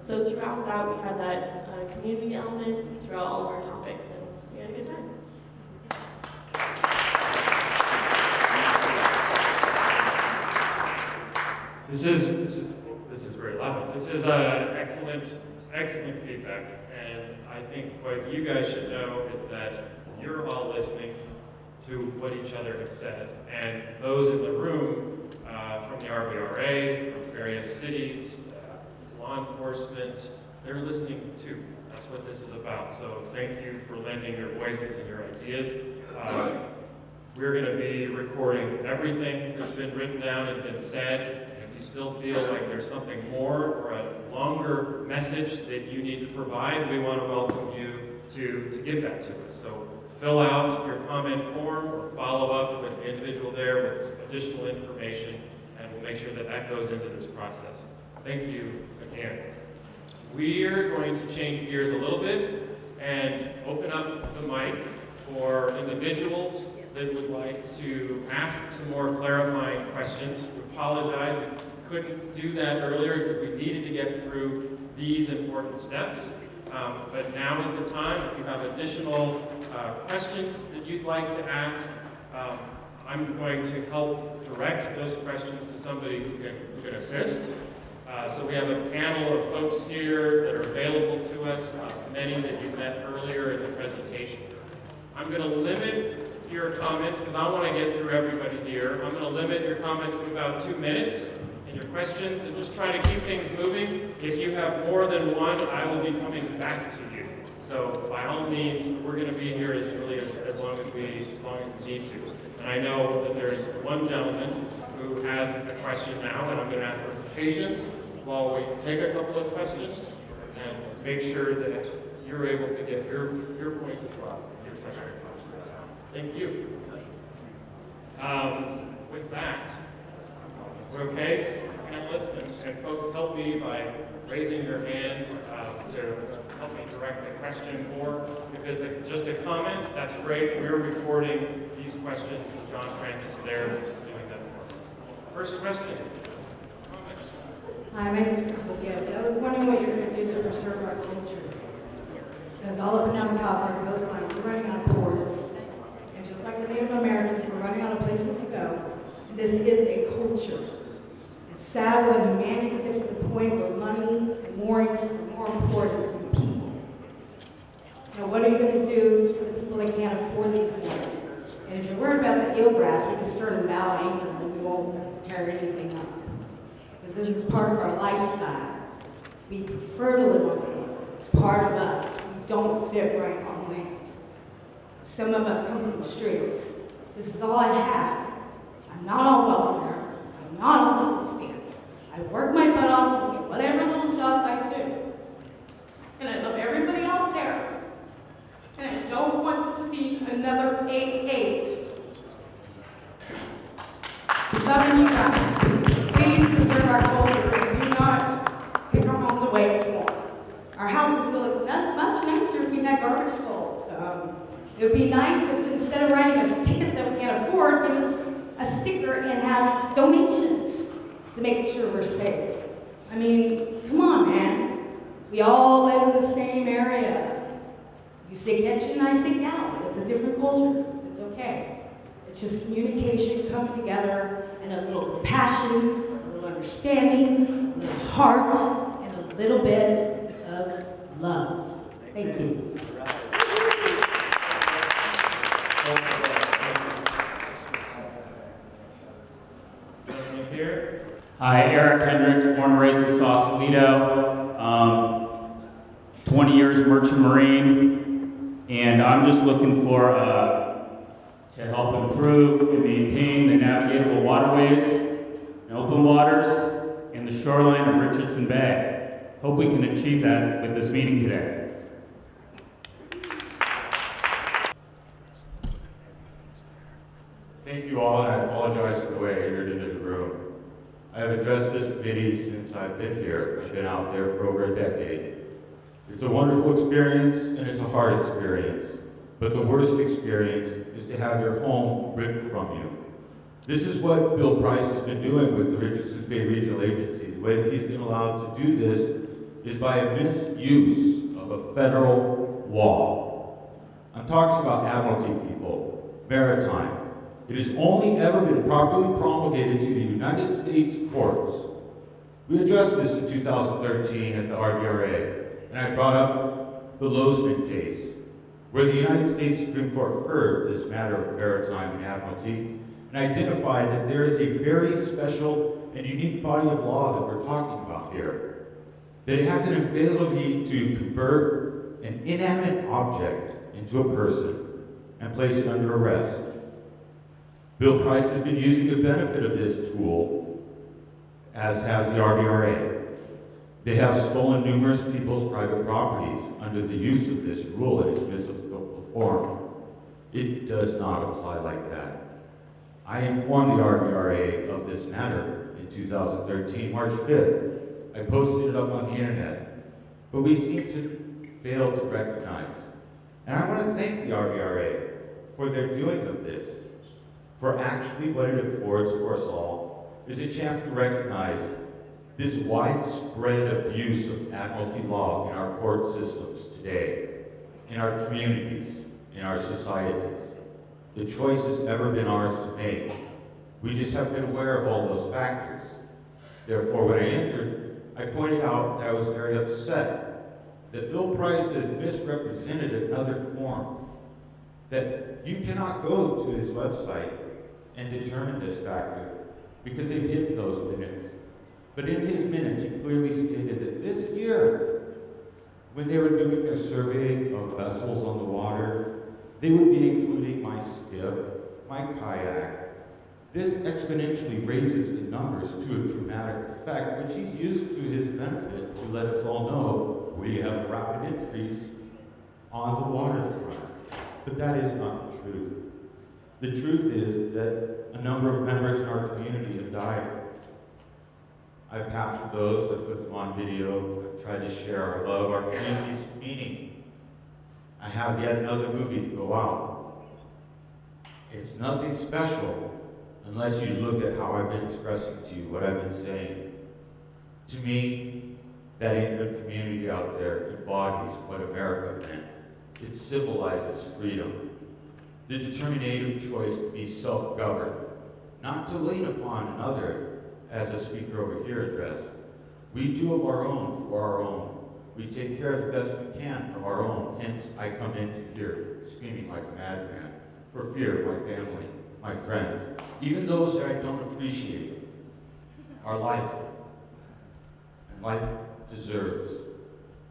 So throughout that, we had that community element throughout all of our topics, and we had a good time. This is very loud. This is excellent feedback, and I think what you guys should know is that you're all listening to what each other have said, and those in the room from the RVRA, from various cities, law enforcement, they're listening too. That's what this is about. So thank you for lending your voices and your ideas. We're going to be recording everything that's been written down and been said. If you still feel like there's something more or a longer message that you need to provide, we want to welcome you to give that to us. So fill out your comment form or follow up with the individual there with additional information, and we'll make sure that that goes into this process. Thank you again. We are going to change gears a little bit and open up the mic for individuals that would like to ask some more clarifying questions. We apologize, we couldn't do that earlier because we needed to get through these important steps. But now is the time. If you have additional questions that you'd like to ask, I'm going to help direct those questions to somebody who can assist. So we have a panel of folks here that are available to us, many that you met earlier in the presentation. I'm going to limit your comments because I want to get through everybody here. I'm going to limit your comments to about 2 minutes and your questions, and just try to keep things moving. If you have more than one, I will be coming back to you. So by all means, we're going to be here as long as we need to. And I know that there's one gentleman who has a question now, and I'm going to ask for patience while we take a couple of questions and make sure that you're able to get your point as well. Your question. Thank you. With that, we're okay? Panelists and folks, help me by raising your hand to help me direct the question. Or if it's just a comment, that's great. We're recording these questions, and John Francis there is doing that for us. First question. Hi, my name is Crystal Gift. I was wondering what you're going to do to preserve our culture. Because all up and down the California coastline, we're running out of ports. And just like the Native Americans, we're running out of places to go. This is a culture. It's sad when humanity gets to the point where money and moorings are more important than the people. Now, what are you going to do for the people that can't afford these moorings? And if you're worried about the eelgrass, we can start a bow anchor and we won't tear anything up. Because this is part of our lifestyle. We prefer to live on the water. It's part of us. We don't fit right on land. Some of us come from the streets. This is all I have. I'm not on welfare. I'm not on food stamps. I work my butt off and get whatever little jobs I do. And I love everybody out there. And I don't want to see another another 8-8. Loving you guys. Please preserve our culture and do not take our homes away anymore. Our houses will look much nicer if we had garbage skulls. It would be nice if instead of writing us tickets that we can't afford, give us a sticker and have donations to make sure we're safe. I mean, come on, man. We all live in the same area. You say Ketchin, I say Gal. It's a different culture. It's okay. It's just communication, coming together, and a little compassion, a little understanding, a little heart, and a little bit of love. Thank you. Hi, Eric Hendricks, born and raised in Sausalito. 20 years merchant marine, and I'm just looking for to help improve and maintain the navigable waterways and open waters in the shoreline of Richardson Bay. Hope we can achieve that with this meeting today. Thank you all, and I apologize for the way I entered into the room. I have addressed this committee since I've been here. I've been out there for over a decade. It's a wonderful experience, and it's a hard experience. But the worst experience is to have your home ripped from you. This is what Bill Price has been doing with the Richardson Bay Regional Agency. The way that he's been allowed to do this is by a misuse of a federal law. I'm talking about admiralty people, maritime. It has only ever been properly promulgated to the United States courts. We addressed this in 2013 at the RVRA, and I brought up the Lozman case, where the United States Supreme Court heard this matter of maritime and admiralty, and identified that there is a very special and unique body of law that we're talking about here. That it has an ability to convert an inanimate object into a person and place it under arrest. Bill Price has been using the benefit of this tool, as has the RVRA. They have stolen numerous people's private properties under the use of this rule in its miscible form. It does not apply like that. I informed the RVRA of this matter in 2013, March 5th. I posted it up on the internet, but we seem to fail to recognize. And I want to thank the RVRA for their doing of this. For actually what it affords for us all is a chance to recognize this widespread abuse of admiralty law in our court systems today, in our communities, in our societies. The choice has ever been ours to make. We just haven't been aware of all those factors. Therefore, when I entered, I pointed out that I was very upset that Bill Price has misrepresented another form, that you cannot go to his website and determine this factor, because they've hidden those minutes. But in his minutes, he clearly stated that this year, when they were doing their survey of vessels on the water, they would be including my skiff, my kayak. This exponentially raises the numbers to a dramatic effect, which he's used to his benefit to let us all know we have a rapid increase on the waterfront. But that is not the truth. The truth is that a number of members in our community have died. I've captured those, I've put them on video, I've tried to share our love, our community's meaning. I have yet another movie to go out. It's nothing special unless you look at how I've been expressing to you what I've been saying. To me, that Anchorage community out there embodies what America meant. It symbolizes freedom. The determinative choice to be self-governed, not to lean upon another, as a speaker over here addressed. We do of our own for our own. We take care of the best we can of our own. Hence, I come into here screaming like a madman for fear of my family, my friends, even those that I don't appreciate. Our life, and life deserves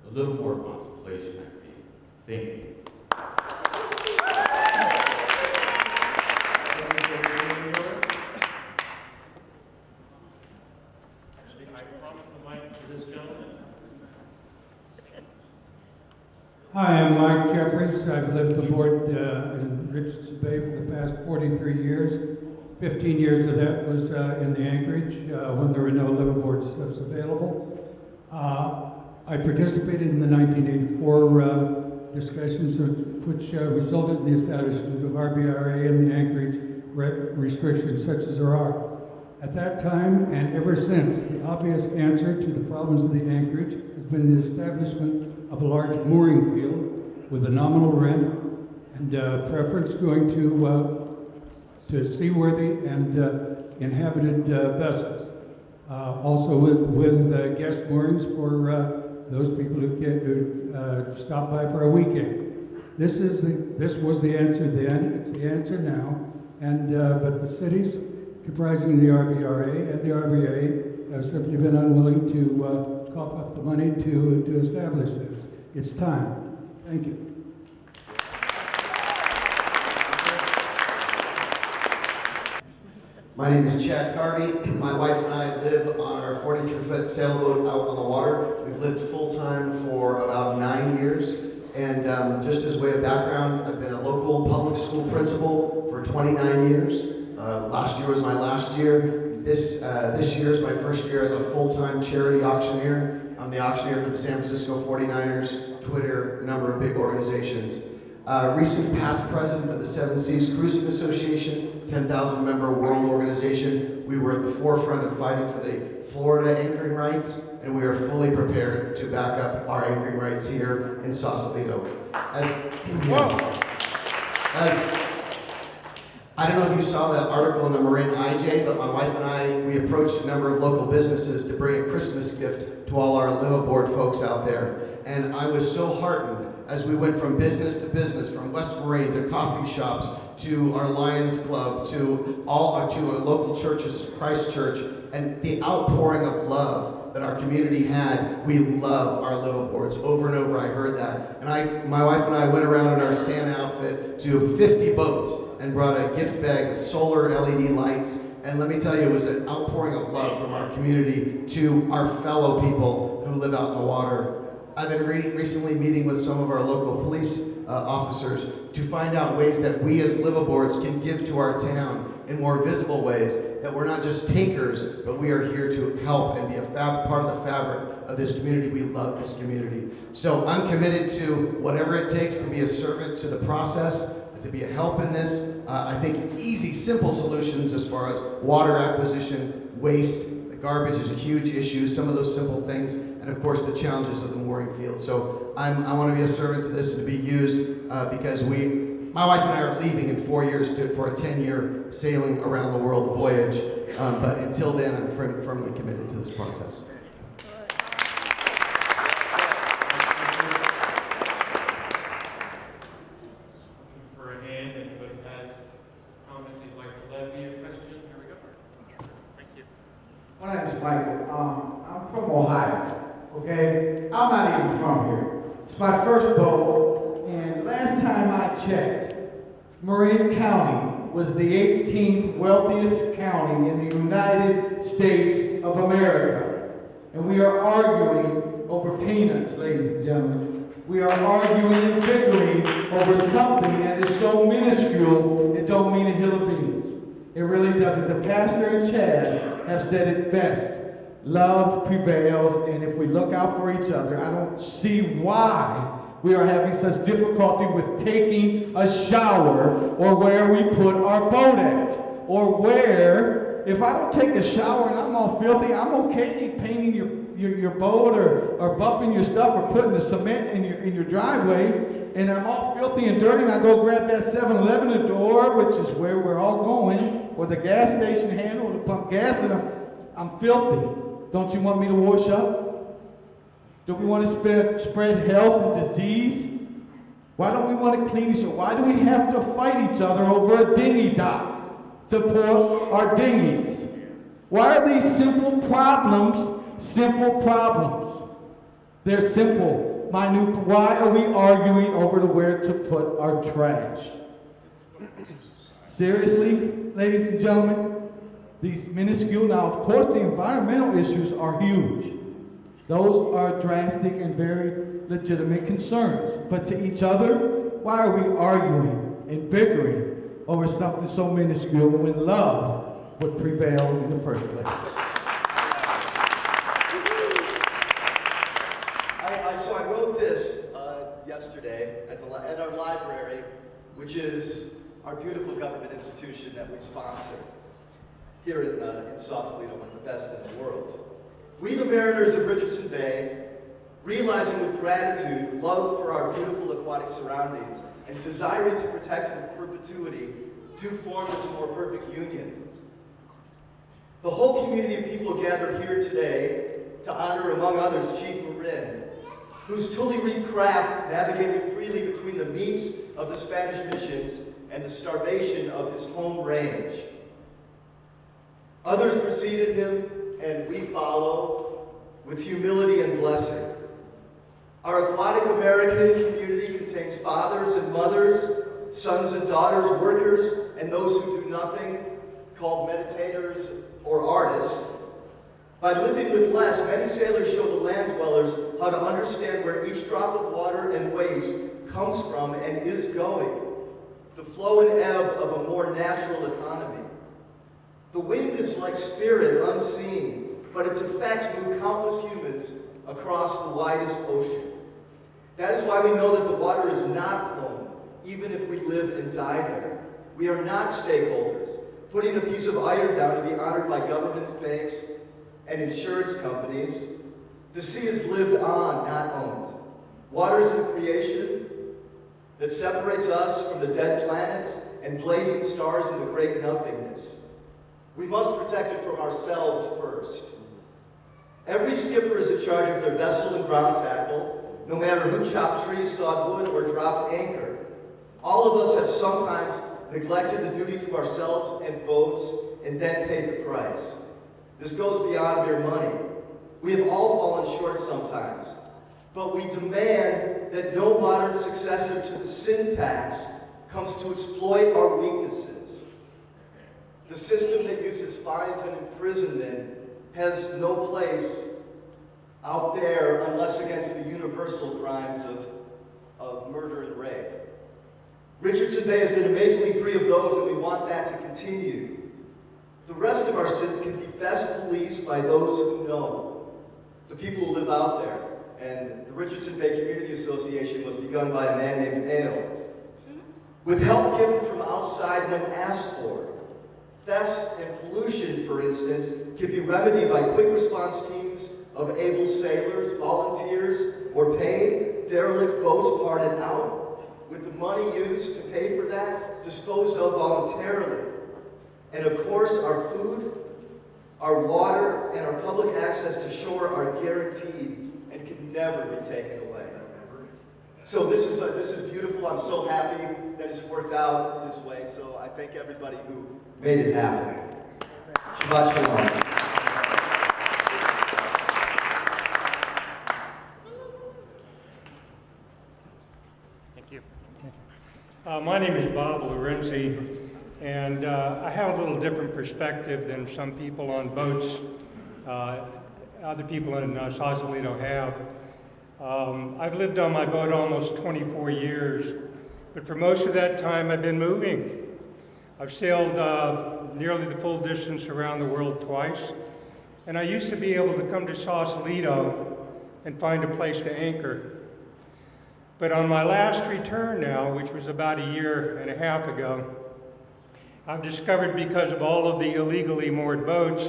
a little more contemplation, I think. Thank you. Hi, I'm Mike Jeffries. I've lived aboard in Richardson Bay for the past 43 years. 15 years of that was in the Anchorage when there were no liveaboard slips available. I participated in the 1984 discussions which resulted in the establishment of RVRA and the Anchorage restrictions such as there are. At that time and ever since, the obvious answer to the problems of the Anchorage has been the establishment of a large mooring field with a nominal rent and preference going to seaworthy and inhabited vessels. Also with guest moorings for those people who stop by for a weekend. This was the answer then, it's the answer now, and but the cities comprising the RVRA and the RVA have simply been unwilling to cough up the money to establish this. It's time. Thank you. My name is Chad Carvey. My wife and I live on our 43-foot sailboat out on the water. We've lived full-time for about 9 years. And just as way of background, I've been a local public school principal for 29 years. Last year was my last year. This year is my first year as a full-time charity auctioneer. I'm the auctioneer for the San Francisco 49ers, Twitter, a number of big organizations. Recent past president of the Seven Seas Cruising Association, 10,000 member world organization. We were at the forefront of fighting for the Florida anchoring rights, and we are fully prepared to back up our anchoring rights here in Sausalito. I don't know if you saw that article in the Marin IJ, but my wife and I, we approached a number of local businesses to bring a Christmas gift to all our liveaboard folks out there. And I was so heartened as we went from business to business, from West Marin to coffee shops, to our Lions Club, to our local churches, Christ Church, and the outpouring of love that our community had. We love our liveaboards. Over and over I heard that. And my wife and I went around in our Santa outfit to 50 boats and brought a gift bag of solar LED lights. And let me tell you, it was an outpouring of love from our community to our fellow people who live out in the water. I've been recently meeting with some of our local police officers to find out ways that we as liveaboards can give to our town in more visible ways, that we're not just takers, but we are here to help and be a part of the fabric of this community. We love this community. So I'm committed to whatever it takes to be a servant to the process, to be a help in this. I think easy, simple solutions as far as water acquisition, waste, garbage is a huge issue, some of those simple things, and of course the challenges of the mooring field. So I want to be a servant to this and to be used because my wife and I are leaving in 4 years for a 10-year sailing around the world voyage. But until then, I'm firmly committed to this process. For a hand, anybody has a comment they'd like to levy a question? Here we go. Thank you. My name is Michael. I'm from Ohio, okay? I'm not even from here. It's my first boat, and last time I checked, Marin County was the 18th wealthiest county in the United States of America. And we are arguing over peanuts, ladies and gentlemen. We are arguing and bickering over something that is so minuscule it don't mean a hill of beans. It really doesn't. The pastor and Chad have said it best. Love prevails, and if we look out for each other, I don't see why we are having such difficulty with taking a shower or where we put our boat at. Or where, if I don't take a shower and I'm all filthy, I'm okay painting your boat or buffing your stuff or putting the cement in your driveway, and I'm all filthy and dirty, and I go grab that 7-Eleven at the door, which is where we're all going, or the gas station handle to pump gas, and I'm filthy. Don't you want me to wash up? Do we want to spread health and disease? Why don't we want to clean each other? Why do we have to fight each other over a dinghy dock to port our dinghies? Why are these simple problems simple problems? They're simple, minute. Why are we arguing over where to put our trash? Seriously, ladies and gentlemen? These minuscule, now of course the environmental issues are huge. Those are drastic and very legitimate concerns. But to each other, why are we arguing and bickering over something so minuscule when love would prevail in the first place? So I wrote this yesterday at our library, which is our beautiful government institution that we sponsor here in Sausalito, one of the best in the world. We, the mariners of Richardson Bay, realizing with gratitude, love for our beautiful aquatic surroundings, and desiring to protect them in perpetuity, do form this more perfect union. The whole community of people gathered here today to honor, among others, Chief Marin, whose Tully craft navigated freely between the meats of the Spanish missions and the starvation of his home range. Others preceded him, and we follow with humility and blessing. Our aquatic American community contains fathers and mothers, sons and daughters, workers, and those who do nothing, called meditators or artists. By living with less, many sailors show the land dwellers how to understand where each drop of water and waste comes from and is going, the flow and ebb of a more natural economy. The wind is like spirit unseen, but its effects move countless humans across the widest ocean. That is why we know that the water is not home, even if we live and die there. We are not stakeholders, putting a piece of iron down to be honored by governments, banks, and insurance companies. The sea is lived on, not owned. Water is a creation that separates us from the dead planets and blazing stars in the great nothingness. We must protect it from ourselves first. Every skipper is in charge of their vessel and ground tackle, no matter who chopped trees, sawed wood, or dropped anchor. All of us have sometimes neglected the duty to ourselves and boats and then paid the price. This goes beyond mere money. We have all fallen short sometimes, but we demand that no modern successor to the sin tax comes to exploit our weaknesses. The system that uses fines and imprisonment has no place out there unless against the universal crimes of murder and rape. Richardson Bay has been amazingly free of those, and we want that to continue. The rest of our sins can be best policed by those who know, the people who live out there. And the Richardson Bay Community Association was begun by a man named Ale. With help given from outside when asked for, thefts and pollution, for instance, can be remedied by quick response teams of able sailors, volunteers, or paid derelict boats parted out, with the money used to pay for that disposed of voluntarily. And of course, our food, our water, and our public access to shore are guaranteed and can never be taken away. So this is beautiful. I'm so happy that it's worked out this way. So I thank everybody who made it happen. Shabbat Shalom. Thank you. My name is Bob Lorenzi, and I have a little different perspective than some people on boats, other people in Sausalito have. I've lived on my boat almost 24 years, but for most of that time I've been moving. I've sailed nearly the full distance around the world twice, and I used to be able to come to Sausalito and find a place to anchor. But on my last return now, which was about a year and a half ago, I've discovered because of all of the illegally moored boats,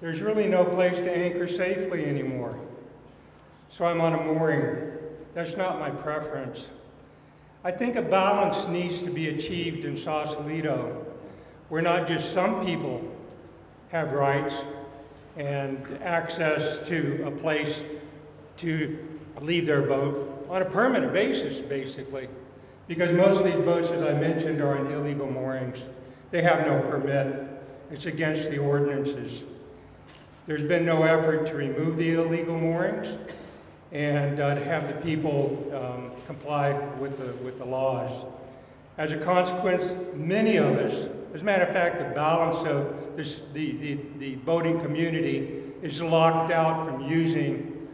there's really no place to anchor safely anymore. So I'm on a mooring. That's not my preference. I think a balance needs to be achieved in Sausalito, where not just some people have rights and access to a place to leave their boat on a permanent basis, basically. Because most of these boats, as I mentioned, are on illegal moorings. They have no permit. It's against the ordinances. There's been no effort to remove the illegal moorings and to have the people comply with the laws. As a consequence, many of us, as a matter of fact, the balance of the boating community is locked out from using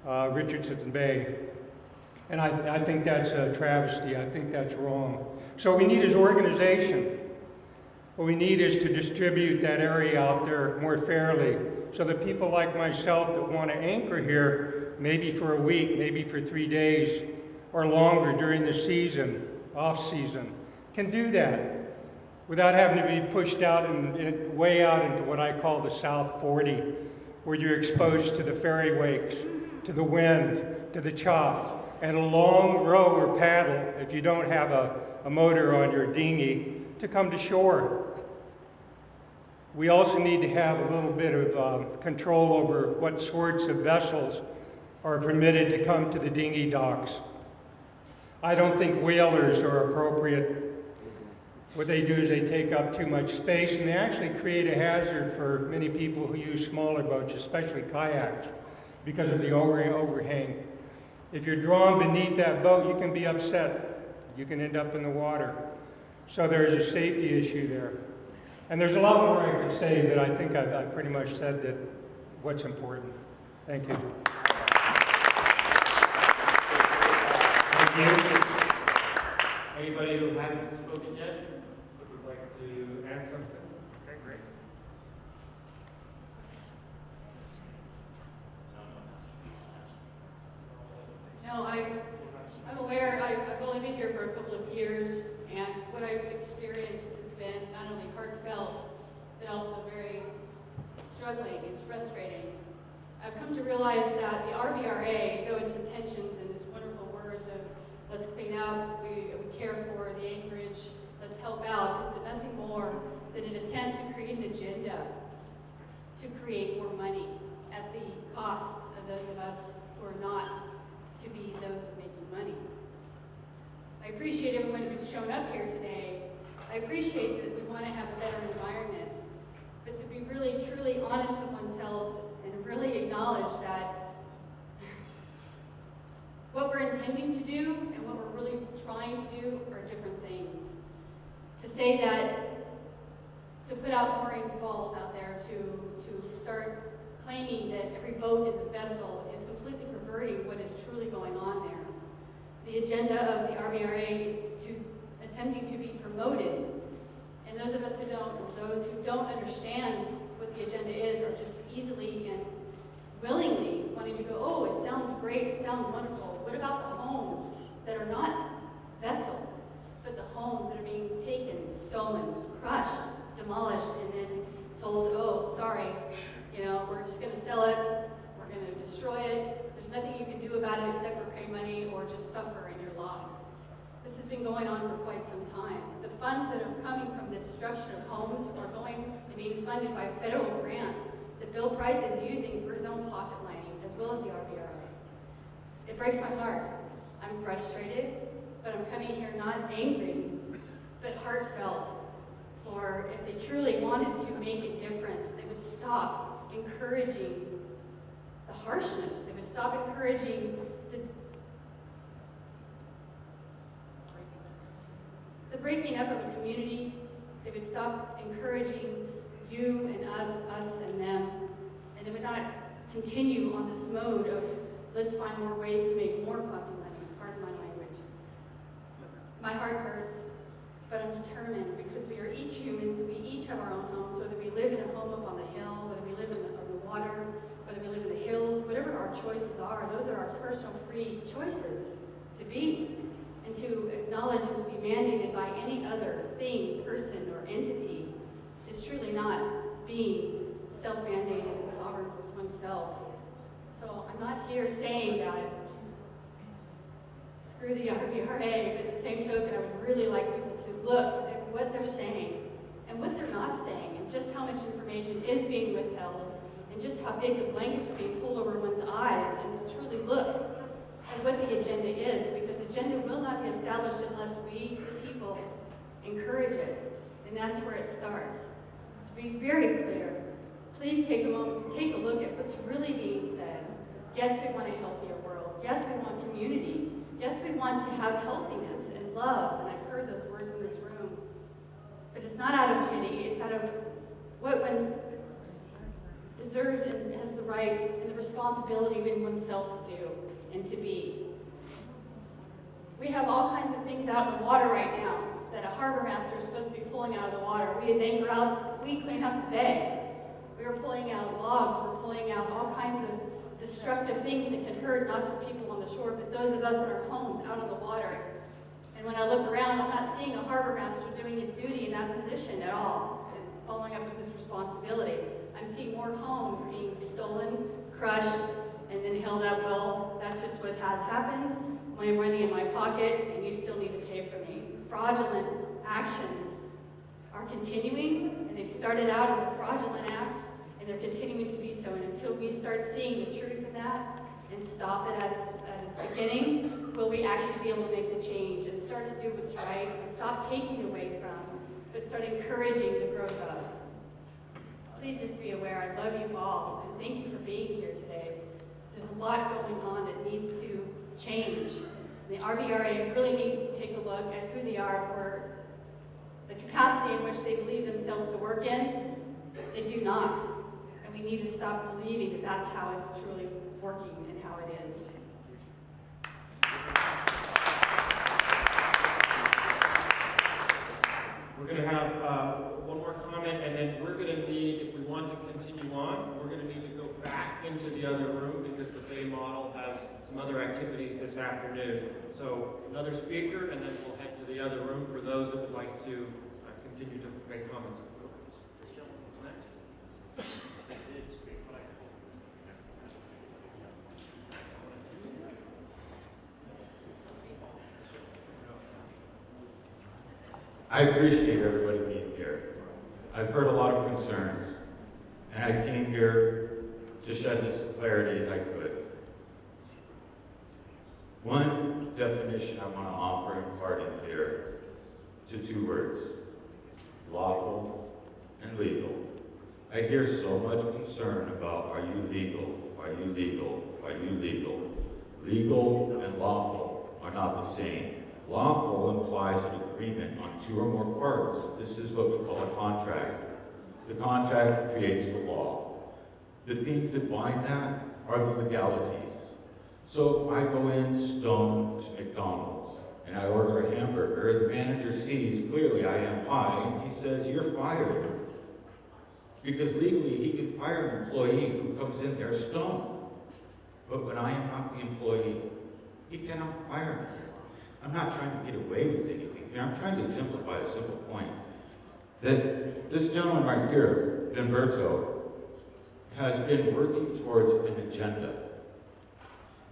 Richardson Bay. And I think that's a travesty. I think that's wrong. So what we need is organization. What we need is to distribute that area out there more fairly so that people like myself that want to anchor here, maybe for a week, maybe for 3 days or longer during the season, off season, can do that without having to be pushed out and way out into what I call the South 40, where you're exposed to the ferry wakes, to the wind, to the chop, and a long row or paddle, if you don't have a motor on your dinghy, to come to shore. We also need to have a little bit of control over what sorts of vessels are permitted to come to the dinghy docks. I don't think whalers are appropriate. What they do is they take up too much space, and they actually create a hazard for many people who use smaller boats, especially kayaks, because of the overhang. If you're drawn beneath that boat, you can be upset. You can end up in the water. So there's a safety issue there. And there's a lot more I could say, but I think I've pretty much said that what's important. Thank you. Thank you. Anybody who hasn't spoken yet would like to add something? Okay, great. No, I'm aware, I've only been here for a couple of years, and what I've experienced has been not only heartfelt, but also very struggling. It's frustrating. I've come to realize that the RVRA, though its intentions and its wonderful words of let's clean up, we care for the Anchorage, let's help out, has been nothing more than an attempt to create an agenda to create more money at the cost of those of us who are not to be those making money. I appreciate everyone who's shown up here today. I appreciate that we want to have a better environment, but to be really, truly honest with oneself and really acknowledge that what we're intending to do and what we're really trying to do are different things. To say that, to put out mooring balls out there, to start claiming that every boat is a vessel is completely perverting what is truly going on there. The agenda of the RVRA is attempting to be promoted, and those of us who don't, or those who don't understand what the agenda is, are just easily and willingly wanting to go, oh, it sounds great, it sounds wonderful. What about the homes that are not vessels, but the homes that are being taken, stolen, crushed, demolished, and then told, oh, sorry, we're just going to sell it, we're going to destroy it, there's nothing you can do about it except for pay money or just suffer in your loss. This has been going on for quite some time. The funds that are coming from the destruction of homes are going to be funded by federal grant that Bill Price is using for his own pocket lining, as well as the RVRA. It breaks my heart. I'm frustrated, but I'm coming here not angry, but heartfelt. For if they truly wanted to make a difference, they would stop encouraging the harshness. They would stop encouraging the breaking up of a community. They would stop encouraging you and us and them, and they would not continue on this mode of let's find more ways to make more pocket money. Pardon my language. My heart hurts, but I'm determined because we are each humans. We each have our own homes, whether we live in a home up on the hill, whether we live on the water, whether we live in the hills, whatever our choices are, those are our personal free choices to be. And to acknowledge and to be mandated by any other thing, person, or entity is truly not being self-mandated and sovereign with oneself. So I'm not here saying that screw the RVRA, but at the same token, I would really like people to look at what they're saying and what they're not saying, and just how much information is being withheld, and just how big the blankets are being pulled over one's eyes, and to truly look at what the agenda is, because the agenda will not be established unless we, the people, encourage it. And that's where it starts. To be very clear, please take a moment to take a look at what's really being said. Yes, we want a healthier world. Yes, we want community. Yes, we want to have healthiness and love, and I've heard those words in this room. But it's not out of pity, it's out of what one deserves and has the right and the responsibility within oneself to do and to be. We have all kinds of things out in the water right now that a harbor master is supposed to be pulling out of the water. We as anchor outs, we clean up the bay. We are pulling out logs, we're pulling out all kinds of destructive things that can hurt not just people on the shore, but those of us in our homes out on the water. And when I look around, I'm not seeing a harbor master doing his duty in that position at all, and following up with his responsibility. I'm seeing more homes being stolen, crushed, and then held up. Well, that's just what has happened. My money in my pocket, and you still need to pay for me. Fraudulent actions are continuing, and they've started out as a fraudulent act, and they're continuing to be so. And until we start seeing the truth in that and stop it at its beginning, will we actually be able to make the change and start to do what's right and stop taking away from, but start encouraging the growth of. Please just be aware, I love you all, and thank you for being here today. There's a lot going on that needs to change. The RVRA really needs to take a look at who they are for the capacity in which they believe themselves to work in. They do not. And we need to stop believing that that's how it's truly working and how it is. We're going to have one more comment, and then we're going to need, if we want to continue on, we're going to need to go back into the other room because the Bay model has some other activities this afternoon. So another speaker, and then we'll head to the other room for those that would like to continue to make comments. I appreciate everybody being here. I've heard a lot of concerns, and I came here to shed as clarity as I could. One definition I want to offer in parting here to two words: lawful and legal. I hear so much concern about, are you legal? Are you legal? Are you legal? Legal and lawful are not the same. Lawful implies an agreement on two or more parts. This is what we call a contract. The contract creates the law. The things that bind that are the legalities. So if I go in stoned to McDonald's and I order a hamburger, the manager sees clearly I am high, and he says, "You're fired." Because legally he can fire an employee who comes in there stoned. But when I am not the employee, he cannot fire me. I'm not trying to get away with anything here. I'm trying to exemplify a simple point. That this gentleman right here, Humberto, has been working towards an agenda.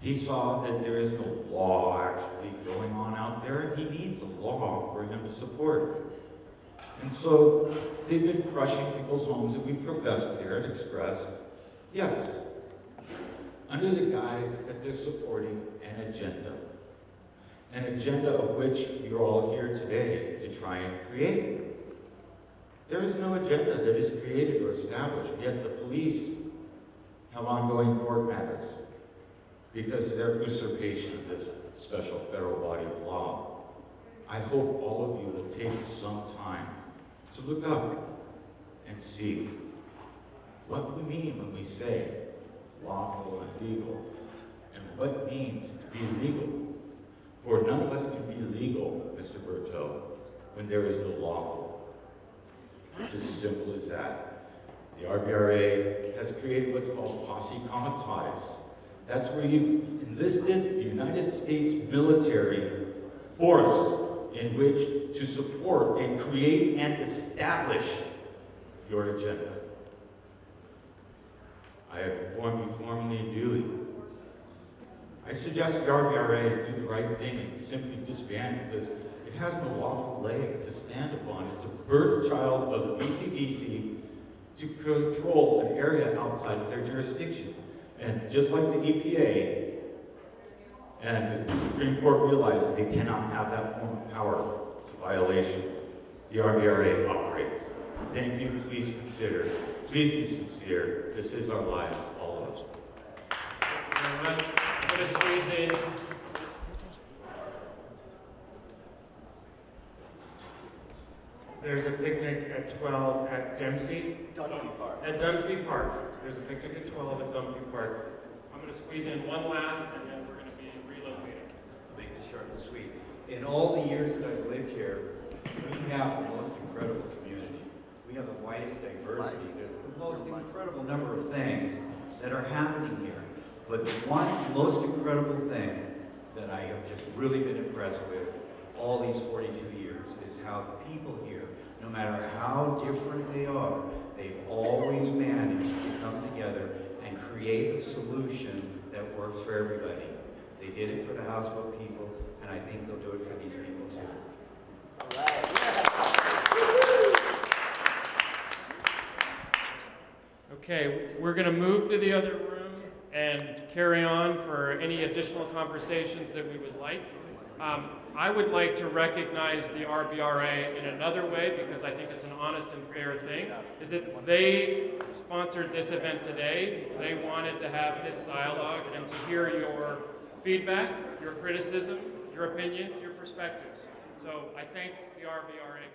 He saw that there is no law actually going on out there, and he needs a law for him to support. And so they've been crushing people's homes that we professed here and expressed, yes, under the guise that they're supporting an agenda. An agenda of which you're all here today to try and create. There is no agenda that is created or established, yet the police have ongoing court matters because of their usurpation of this special federal body of law. I hope all of you will take some time to look up and see what we mean when we say lawful and legal, and what it means to be legal. For none of us can be legal, Mr. Berteau, when there is no lawful. It's as simple as that. The RVRA has created what's called posse comitatus. That's where you enlisted the United States military force in which to support and create and establish your agenda. I have informed you formally and duly. I suggest the RVRA do the right thing and simply disband because it has no lawful leg to stand upon. It's a birth child of the BCBC to control an area outside of their jurisdiction. And just like the EPA and the Supreme Court realized that they cannot have that form of power. It's a violation. The RVRA operates. Thank you. Please consider. Please be sincere. This is our lives, all of us. Thank you very much. I'm going to squeeze in. There's a picnic at 12 at Dempsey. Dunphy Park. At Dunphy Park. There's a picnic at 12 at Dunphy Park. I'm going to squeeze in one last, and then we're going to be relocating. Make it short and sweet. In all the years that I've lived here, we have the most incredible community. We have the widest diversity. There's the most incredible number of things that are happening here. But the one most incredible thing that I have just really been impressed with all these 42 years is how the people here, no matter how different they are, they've always managed to come together and create a solution that works for everybody. They did it for the houseboat people, and I think they'll do it for these people too. All right. Okay, we're going to move to the other room and carry on for any additional conversations that we would like. I would like to recognize the RVRA in another way, because I think it's an honest and fair thing, is that they sponsored this event today. They wanted to have this dialogue and to hear your feedback, your criticism, your opinions, your perspectives. So I thank the RVRA